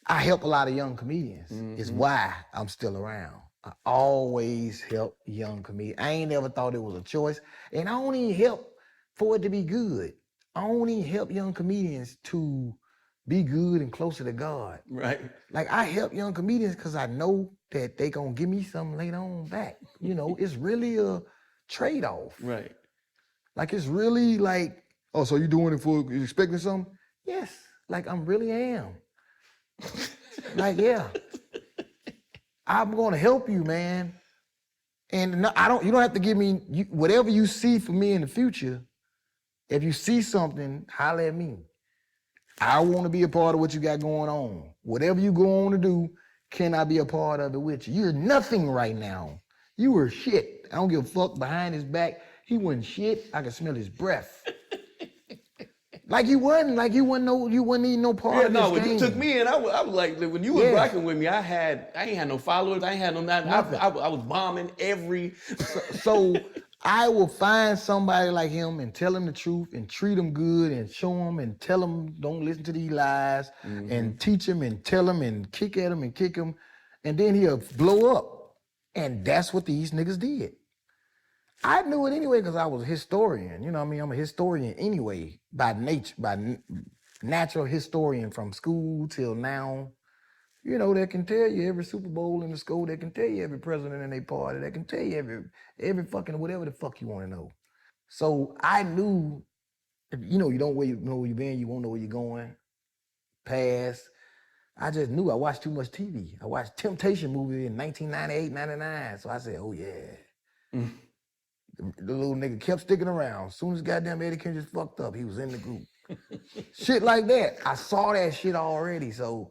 I help a lot of young comedians. Is why I'm still around. I always help young comedians. I ain't never thought it was a choice. And I only help for it to be good. I only help young comedians to be good and closer to God. Right. Like I help young comedians because I know that they gonna give me something later on back. It's really a trade-off. Right. Like it's really like, oh, so you doing it for, you expecting something? Yes, like I'm really am. Like, yeah. I'm gonna help you, man. And no, you don't have to give me, whatever you see for me in the future, if you see something, holler at me. I wanna be a part of what you got going on. Whatever you go on to do, can I be a part of it with you? You're nothing right now. You were shit. I don't give a fuck behind his back. He wasn't shit. I could smell his breath. Like you wasn't even no part of this when game. you took me in, I was like, when you was rocking with me, I ain't had no followers, I ain't had no nothing. I was bombing every. So I will find somebody like him and tell him the truth and treat him good and show him and tell him don't listen to these lies and teach him and tell him and kick at him and kick him, and then he'll blow up. And that's what these niggas did. I knew it anyway because I was a historian. You know what I mean? I'm a historian anyway, by nature, natural historian from school till now. That can tell you every Super Bowl in the school, that can tell you every president in their party, that can tell you every fucking whatever the fuck you want to know. So I knew, you don't know where you've been, you won't know where you're going. Past. I just knew I watched too much TV. I watched Temptation movie in 1998, 99. So I said, oh yeah. The little nigga kept sticking around. As soon as goddamn Eddie King just fucked up, he was in the group. Shit like that. I saw that shit already. So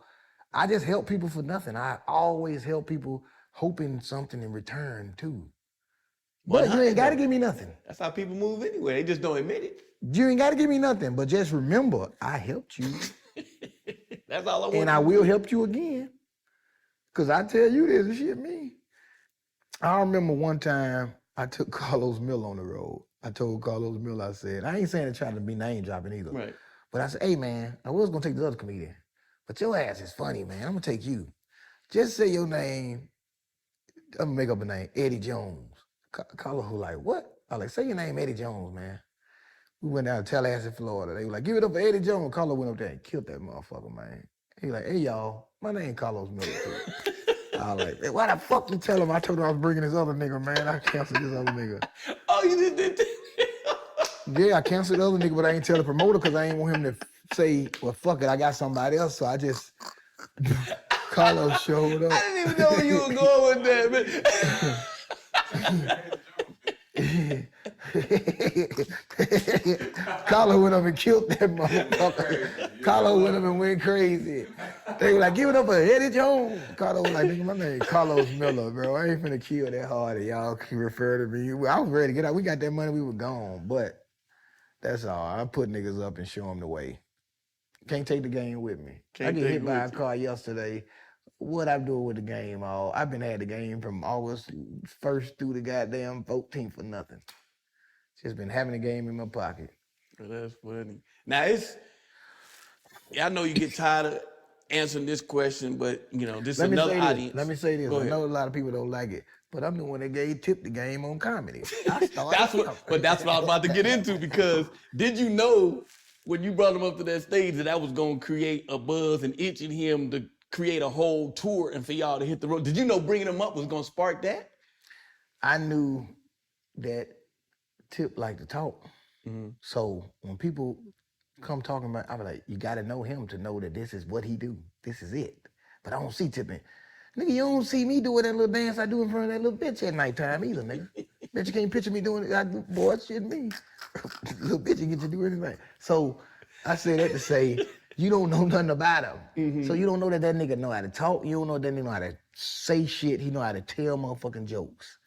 I just help people for nothing. I always help people hoping something in return too. But you ain't gotta give me nothing. That's how people move anyway. They just don't admit it. You ain't gotta give me nothing, but just remember, I helped you. That's all I want. And I will help you again. Cause I tell you this, this shit me. I remember one time I took Carlos Miller on the road. I told Carlos Miller, I said, I ain't saying it trying to be name dropping either. Right. But I said, hey man, I was gonna take the other comedian, but your ass is funny, man. I'm gonna take you. Just say your name I'm gonna make up a name, Eddie Jones. Carlo who like, what? I like, say your name, Eddie Jones, man. We went down to Tallahassee, Florida. They were like, give it up for Eddie Jones. Carlo went up there and killed that motherfucker, man. He like, hey y'all, my name Carlos Miller too. I was like, man, why the fuck you tell him? I told him I was bringing this other nigga, man. I canceled this other nigga. Oh, you just did that? Yeah, I canceled the other nigga, but I ain't tell the promoter because I ain't want him to say, well, fuck it, I got somebody else. So I just, Carlos showed up. I didn't even know where you were going with that, man. Carlo went up and killed that motherfucker. Carlo went up and went crazy. They were like, give it up for Eddie Jones. Carlo was like, nigga, my name Carlos Miller, bro. I ain't finna kill that hard. Y'all can refer to me. I was ready to get out. We got that money, we were gone. But that's all. I put niggas up and show them the way. Can't take the game with me. I get hit by a car yesterday. What I'm doing with the game, I've been had the game from August 1st through the goddamn 14th for nothing. Just been having the game in my pocket. Well, that's funny. Now I know you get tired of answering this question, but you know, this is another audience. Let me say this. Go I ahead. know a lot of people don't like it, but I'm the one that gave Tip the game on comedy. That's what I was about to get into, because did you know when you brought him up to that stage that was gonna create a buzz and itching him to create a whole tour and for y'all to hit the road? Did you know bringing him up was gonna spark that? I knew that Tip liked to talk. Mm-hmm. So when people come talking about, I was like, you gotta know him to know that this is what he do. This is it. But I don't see Tip in. Nigga, you don't see me doing that little dance I do in front of that little bitch at nighttime either, nigga. Bet you can't picture me doing it. Boy, it's shit me. Little bitch, you get to do anything. So I say that to say, you don't know nothing about him. Mm-hmm. So you don't know that nigga know how to talk. You don't know that nigga know how to say shit. He know how to tell motherfucking jokes.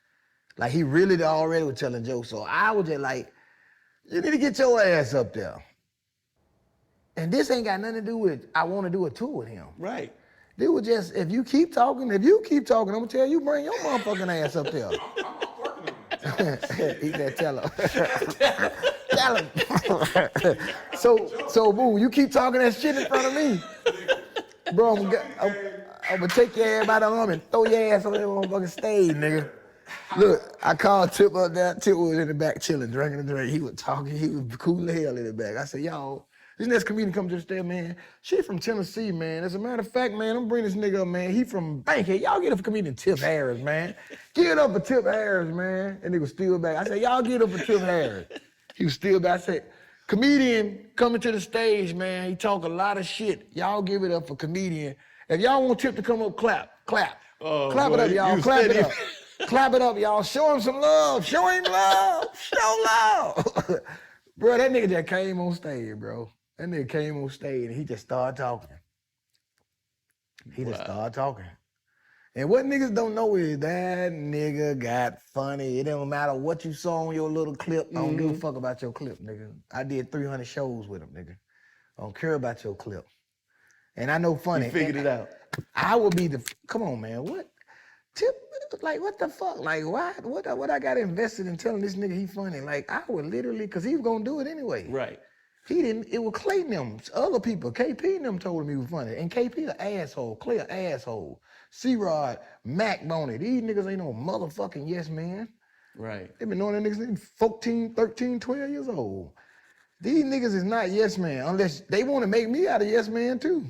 Like, he really already was telling jokes. So I was just like, you need to get your ass up there. And this ain't got nothing to do with, I want to do a tour with him. Right. They were just, if you keep talking, I'm gonna tell you, bring your motherfucking ass up there. He said, tell him. Tell him. So, boo, you keep talking that shit in front of me. Bro, I'm gonna take your ass by the arm and throw your ass on that motherfucking stage, nigga. Look, I called Tip up there. Tip was in the back chilling, drinking a drink. He was talking. He was cool as hell in the back. I said, y'all, this next comedian come to the stage, man. She from Tennessee, man. As a matter of fact, man, I'm bringing this nigga up, man. He from Bankhead. Y'all get up for comedian Tip Harris, man. Give it up for Tip Harris, man. And he was still back. I said, y'all get up for Tip Harris. He was still back. I said, comedian coming to the stage, man. He talk a lot of shit. Y'all give it up for comedian. If y'all want Tip to come up, clap. Oh, clap boy, it up, y'all. Clap it up. Clap it up, y'all. Show him some love. Show him love. Show love. Bro, that nigga just came on stage, bro. That nigga came on stage and he just started talking. Just started talking. And what niggas don't know is that nigga got funny. It don't matter what you saw on your little clip. I don't give a fuck about your clip, nigga. I did 300 shows with him, nigga. I don't care about your clip. And I know funny. You figured it out. I would be come on, man, what? Tip, like, what the fuck? Like, why? What I got invested in telling this nigga he funny? Like, I would literally, because he was going to do it anyway. Right. He didn't, it was Clayton them, other people. KP and them told him he was funny. And KP an asshole, Clay an asshole. C-Rod, Mac Boney. These niggas ain't no motherfucking yes man. Right. They been knowing that niggas since 14, 13, 12 years old. These niggas is not yes man unless they want to make me out of yes man too.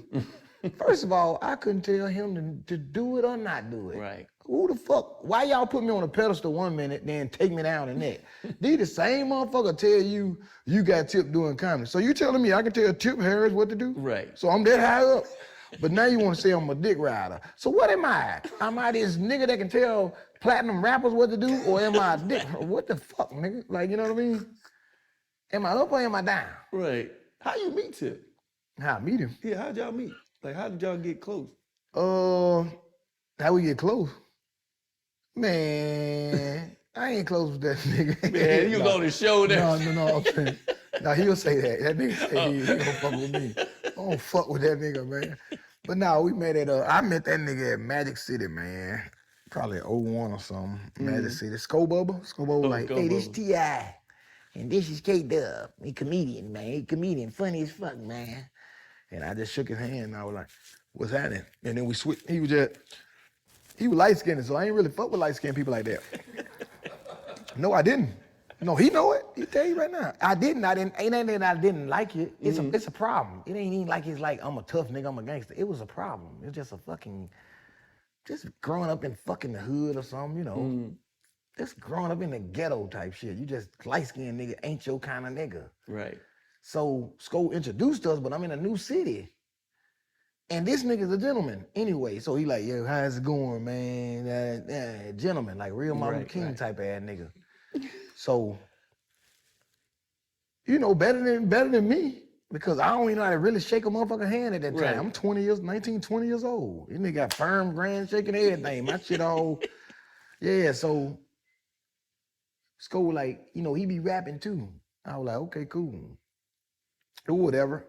First of all, I couldn't tell him to do it or not do it. Right. Who the fuck? Why y'all put me on a pedestal 1 minute, then take me down the next? These the same motherfucker tell you got Tip doing comedy. So you telling me I can tell Tip Harris what to do? Right. So I'm that high up. But now you want to say I'm a dick rider. So what am I? Am I this nigga that can tell platinum rappers what to do? Or am I a dick? What the fuck, nigga? Like, you know what I mean? Am I up or am I down? Right. How you meet Tip? How I meet him? Yeah, how'd y'all meet? Like, how did y'all get close? How we get close? Man, I ain't close with that nigga. Man, you was on the show there. No. No, he'll say that. That nigga say he don't fuck with me. I don't fuck with that nigga, man. But no, we met at, I met that nigga at Magic City, man. Probably 01 or something. Magic City. Sco-Bubba was like, hey, this T.I. and this is KDubb. He comedian, man. He comedian, funny as fuck, man. And I just shook his hand and I was like, what's happening? And then we switched. He was just, He was light-skinned, so I ain't really fuck with light-skinned people like that. No, I didn't. No, he know it. He tell you right now. I didn't. Ain't nothing that I didn't like it. It's a problem. It ain't even like it's like I'm a tough nigga, I'm a gangster. It was a problem. It's just a fucking, just growing up in fucking the hood or something, you know. Just growing up in the ghetto type shit. You just light-skinned nigga ain't your kind of nigga. Right. So Sko introduced us, but I'm in a new city. And this nigga's a gentleman anyway. So he like, yo, how's it going, man? Gentleman, like real Martin Luther King type of ass nigga. So, you know, better than me. Because I don't even know how to really shake a motherfucking hand at that time. Right. I'm 20 years old. This nigga got firm, grand shaking everything. My shit all, yeah, so Sko like, you know, he be rapping too. I was like, okay, cool. Or whatever.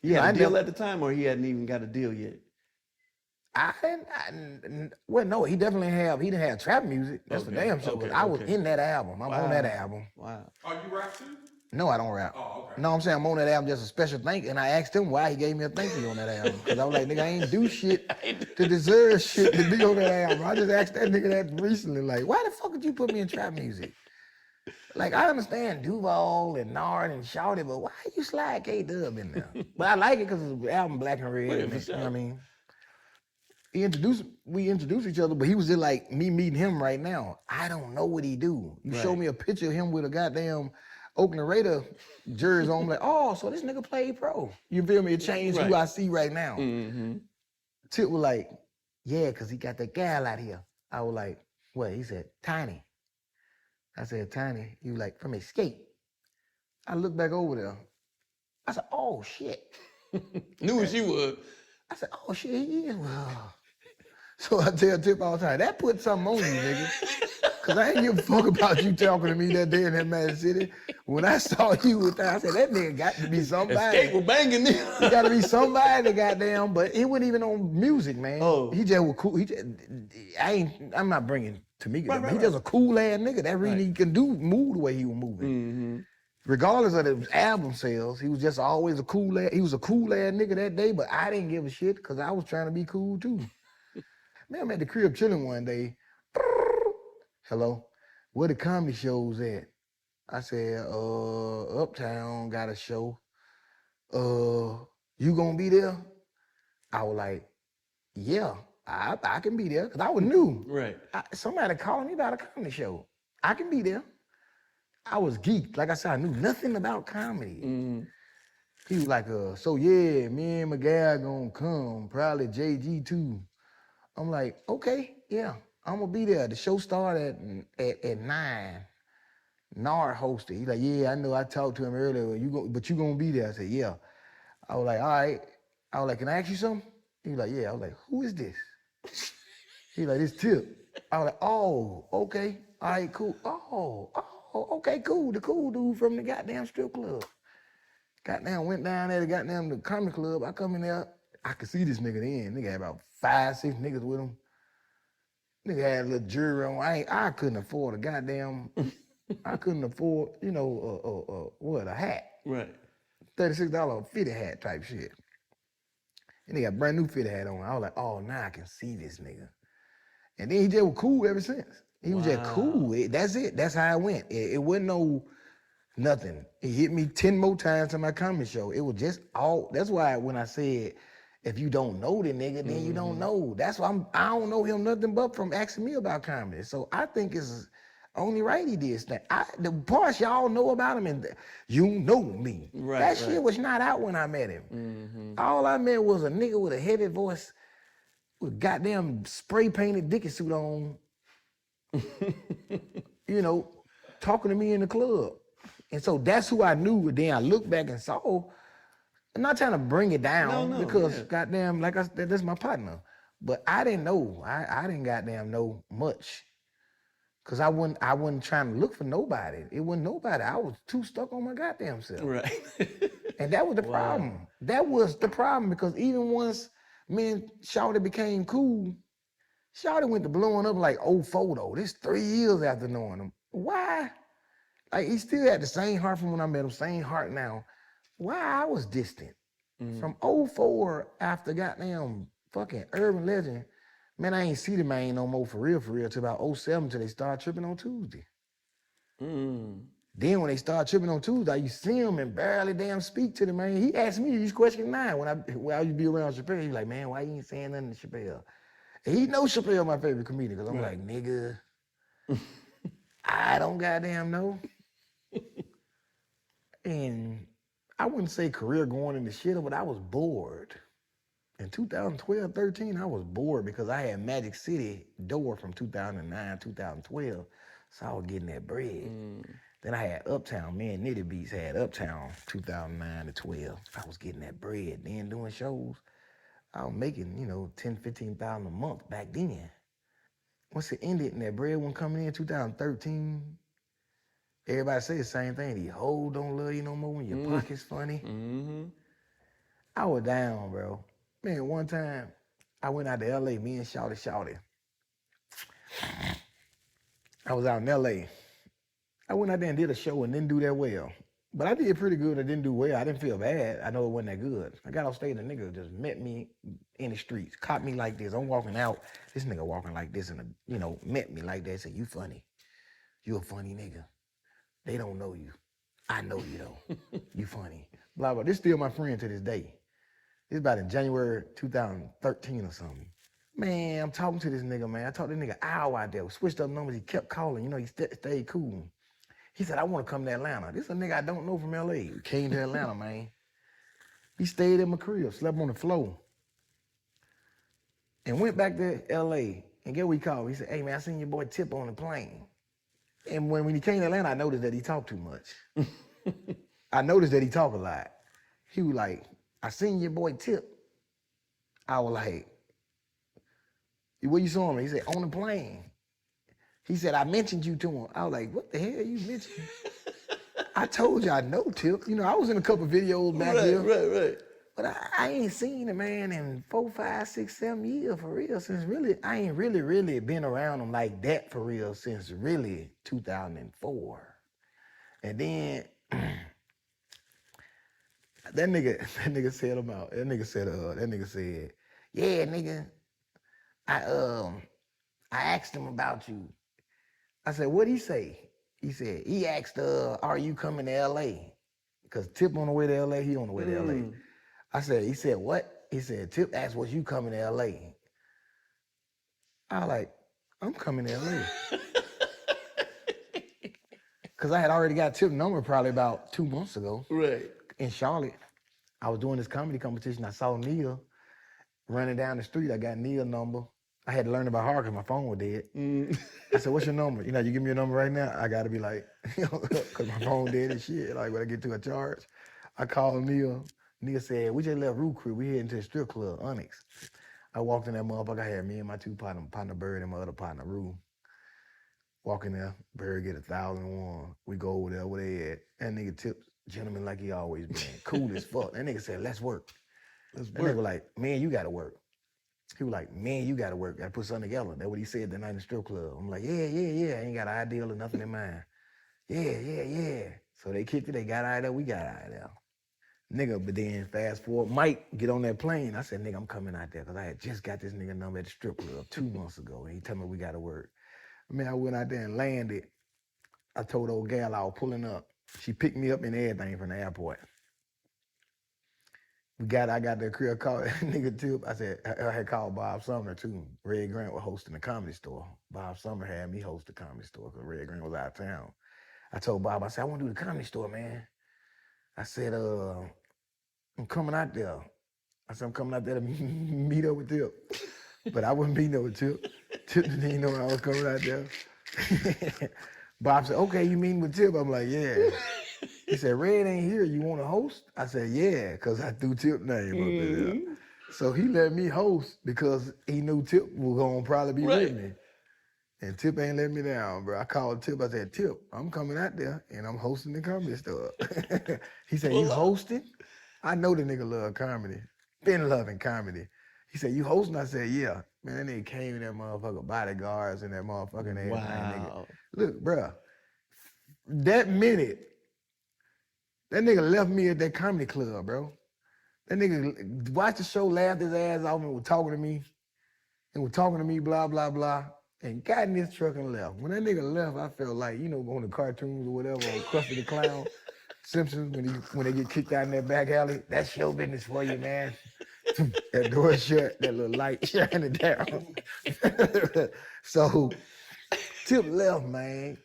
Yeah, I a deal never- at the time, or he hadn't even got a deal yet? Well, no, he didn't have trap music. That's for damn sure. But I was in that album. I'm on that album. Wow. Oh, you rap too? No, I don't rap. Oh, okay. No, I'm saying I'm on that album just a special thank you. And I asked him why he gave me a thank you on that album. Because I was like, nigga, I ain't do shit to deserve shit to be on that album. I just asked that nigga that recently, like, why the fuck would you put me in trap music? Like, I understand Duval and Nard and Shawty, but why you slide KDubb in there? But I like it because it's the album Black and Red. Well, And for you know what I sure. mean? We introduced each other, but he was just like me meeting him right now. I don't know what he do. You show me a picture of him with a goddamn Oakland Raider jersey on, I'm like, oh, so this nigga played pro. You feel me? It changed who I see right now. Tip was like, yeah, because he got that gal out here. I was like, what? He said, Tiny. I said, Tiny. He was like, from Escape. I looked back over there. I said, oh, shit. Knew what she was. I said, oh, shit, he is. Well. So I tell Tip all the time, that put something on you, nigga. Because I ain't give a fuck about you talking to me that day in that Magic City. When I saw you with that, I said, that nigga got to be somebody. Escape was banging me. He got to be somebody, goddamn. But he wasn't even on music, man. Oh. He just was cool. I'm not bringing Tamika. He just a cool ass nigga. That reason he can move the way he was moving. Regardless of the album sales, he was just always a cool ass. He was a cool ass nigga that day, but I didn't give a shit because I was trying to be cool too. Man, I'm at the crib chilling one day. Hello, where the comedy shows at? I said, Uptown got a show. You gonna be there? I was like, yeah, I can be there, because I was new. Right. Somebody calling me about a comedy show. I can be there. I was geeked. Like I said, I knew nothing about comedy. He was like, so yeah, me and my guy gonna come, probably JG too. I'm like, okay, yeah, I'm gonna be there. The show started at 9. Nard hosted. He's like, yeah, I know I talked to him earlier, but you gonna be there. I said, yeah. I was like, all right. I was like, can I ask you something? He was like, yeah. I was like, who is this? He like, this Tip. I was like, oh, okay. All right, cool. Oh, okay, cool. The cool dude from the goddamn strip club. Goddamn, went down there to goddamn the comedy club. I come in there, I could see this nigga then. Nigga had about 5, 6 niggas with him. Nigga had a little jewelry on. I couldn't afford a goddamn, I couldn't afford, you know, a hat. Right. $36 fitted hat type shit. And they got brand new fitted hat on. I was like, oh, now I can see this nigga. And then he just was cool ever since. He was just cool. That's it. That's how it went. It wasn't no nothing. He hit me 10 more times to my comedy show. It was just all, that's why when I said, if you don't know the nigga, then you don't know. That's why I don't know him nothing but from asking me about comedy. So I think it's only right he did that. The parts y'all know about him, and you know me. Right, that shit was not out when I met him. All I met was a nigga with a heavy voice with goddamn spray painted dicky suit on, you know, talking to me in the club. And so that's who I knew. And then I looked back and saw, I'm not trying to bring it down because goddamn, like I said, that's my partner. But I didn't know. I didn't goddamn know much. Cause I wasn't trying to look for nobody. It wasn't nobody. I was too stuck on my goddamn self. Right. And that was the problem. That was the problem, because even once me and Shawty became cool, Shawty went to blowing up like old photo. This 3 years after knowing him. Why? Like, he still had the same heart from when I met him, same heart now. Why I was distant? From 04 after goddamn fucking Urban Legend, Man, I ain't see the man no more for real till about 07 till they started tripping on Tuesday. Then when they start tripping on Tuesday, you see him and barely damn speak to the man. He asked me these questions now when I used to be around Chappelle. He was like, man, why you ain't saying nothing to Chappelle? And he knows Chappelle my favorite comedian because I'm like, nigga, I don't goddamn know. And I wouldn't say career going into shit, but I was bored. In 2012, 13, I was bored because I had Magic City door from 2009, 2012. So I was getting that bread. Then I had Uptown. Me and Nitty Beats had Uptown 2009 to 12. I was getting that bread. Then doing shows, I was making, 10, 15,000 a month back then. Once it ended and that bread wasn't coming in 2013, everybody say the same thing. These hoes don't love you no more when your pocket's funny. I was down, bro. Man, one time I went out to LA, me and Shawty. I was out in LA. I went out there and did a show and didn't do that well. But I did pretty good. I didn't do well. I didn't feel bad. I know it wasn't that good. I got off stage and a nigga just met me in the streets, caught me like this. I'm walking out. This nigga walking like this and, met me like that. Said, you funny. You a funny nigga. They don't know you. I know you though. You funny. Blah, blah. This still my friend to this day. This about in January 2013 or something. Man, I'm talking to this nigga, man. I talked to this nigga an hour out there. We switched up numbers. He kept calling. He stayed cool. He said, I want to come to Atlanta. This is a nigga I don't know from LA. We came to Atlanta, man. He stayed in my crib, slept on the floor. And went back to LA. And get what he called. He said, hey, man, I seen your boy Tip on the plane. And when he came to Atlanta, I noticed that he talked too much. I noticed that he talked a lot. He was like, I seen your boy Tip. I was like, where you saw him? He said, on the plane. He said, I mentioned you to him. I was like, what the hell you mentioned? I told you I know Tip. I was in a couple videos back here. Right. But I ain't seen the man in 4, 5, 6, 7 years for real since really, I ain't really been around him like that for real since really 2004. And then that nigga said him out. That nigga said, yeah, nigga, I asked him about you. I said, what'd he say? He said, he asked, are you coming to LA? Because Tip on the way to LA, he on the way to LA. He said, what? He said, Tip asked, was you coming to LA? I was like, I'm coming to LA. Because I had already got Tip's number probably about 2 months ago. Right. In Charlotte. I was doing this comedy competition. I saw Neil running down the street. I got Neil's number. I had to learn it by heart because my phone was dead. I said, what's your number? You give me your number right now? I got to be like, because my phone dead and shit. Like when I get to a charge, I called Neil. Neil said, we just left Root Crew. We heading to the strip club, Onyx. I walked in that motherfucker. I had me and my two partner Bird and my other partner, Rue. Walk in there, Bird get 1,001. We go over there where they at. That nigga Tip, gentleman like he always been. Cool as fuck. That nigga said, let's work. That nigga like, man, you got to work. He was like, man, you got to work. Got to put something together. That's what he said that night in the strip club. I'm like, yeah. I ain't got an ideal or nothing in mind. Yeah. So they kicked it. They got out of there. We got out of there. Nigga, but then fast forward, Mike get on that plane. I said, nigga, I'm coming out there because I had just got this nigga number at the strip club 2 months ago. And he told me we got to work. I went out there and landed. I told old gal I was pulling up. She picked me up and everything from the airport. I got the crib called nigga Tip. I said, I had called Bob Sumner too. Red Grant was hosting the Comedy Store. Bob Sumner had me host the Comedy Store because Red Grant was out of town. I told Bob, I said, I want to do the Comedy Store, man. I said, I'm coming out there. I said, I'm coming out there to meet up with Tip. But I wasn't meeting up with Tip. Tip didn't even know I was coming out there. Bob said, okay, you meeting with Tip? I'm like, yeah. He said, Red ain't here. You want to host? I said, yeah, because I threw Tip name up in there. So he let me host because he knew Tip was going to probably be with me. And Tip ain't let me down, bro. I called Tip. I said, Tip, I'm coming out there, and I'm hosting the Comedy Store. He said, you hosting? I know the nigga love comedy. Been loving comedy. He said, you hosting? I said, yeah. Man, that nigga came in that motherfucker bodyguards and that motherfucking everything, nigga. Look, bro, that minute, that nigga left me at that comedy club, bro. That nigga watched the show, laughed his ass off and was talking to me. and was talking to me, blah, blah, blah, and got in this truck and left. When that nigga left, I felt like, on the cartoons or whatever, on Krusty the Clown, Simpsons, when they get kicked out in that back alley, that's show business for you, man. That door shut, that little light shining down. So, Tip left, man.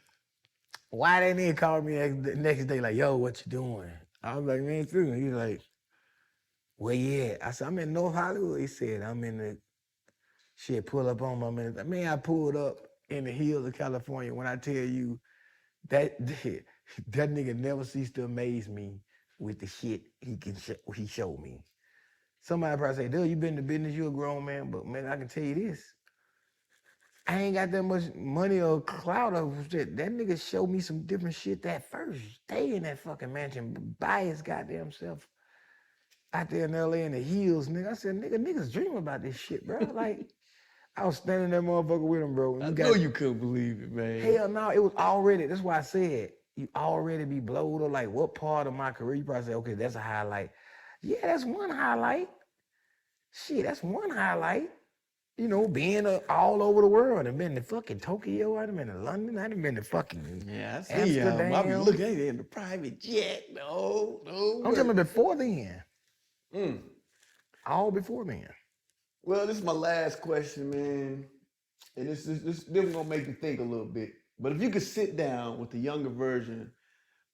Why they nigga called me next day like, yo, what you doing? I was like, man, too. He was like, where you at? I said, I'm in North Hollywood. He said, I'm in the shit, pull up on my man. Man, I pulled up in the hills of California. When I tell you that that nigga never ceased to amaze me with the shit he showed me. Somebody probably say, dude, you been in the business, you a grown man, but man, I can tell you this. I ain't got that much money or clout or shit. That nigga showed me some different shit that first day in that fucking mansion by his goddamn self out there in LA in the hills, nigga. I said, niggas dream about this shit, bro. Like, I was standing that motherfucker with him, bro. I know you couldn't believe it, man. Hell no, it was already, that's why I said, you already be blowed or like, what part of my career? You probably say, okay, that's a highlight. Yeah, that's one highlight. Shit, that's one highlight. Being all over the world. I've been to fucking Tokyo, I've been to London, I've been to fucking I see Amsterdam. I be looking at it in the private jet. No. I'm talking about before then. All before then. Well, this is my last question, man. And this gonna make you think a little bit. But if you could sit down with the younger version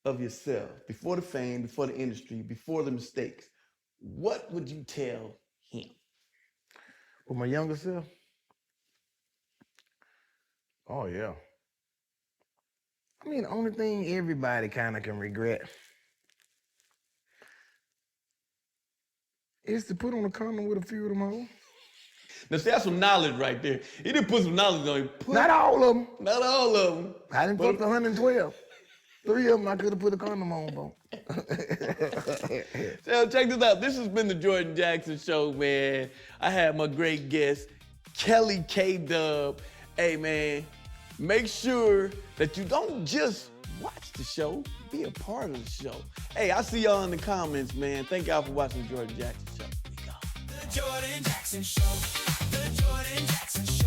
of yourself, before the fame, before the industry, before the mistakes, what would you tell him? With my younger self? Oh, yeah. I mean, the only thing everybody kind of can regret is to put on a condom with a few of them hoes. Now, see, that's some knowledge right there. He didn't put some knowledge on you. Not all of them. Not all of them. I didn't put the 112. 3 of them I could have put a condom on, bro. So check this out. This has been the Jordan Jackson Show, man. I had my great guest, Kelly KDubb. Hey, man, make sure that you don't just watch the show, be a part of the show. Hey, I'll see y'all in the comments, man. Thank y'all for watching the Jordan Jackson Show. The Jordan Jackson Show. The Jordan Jackson Show.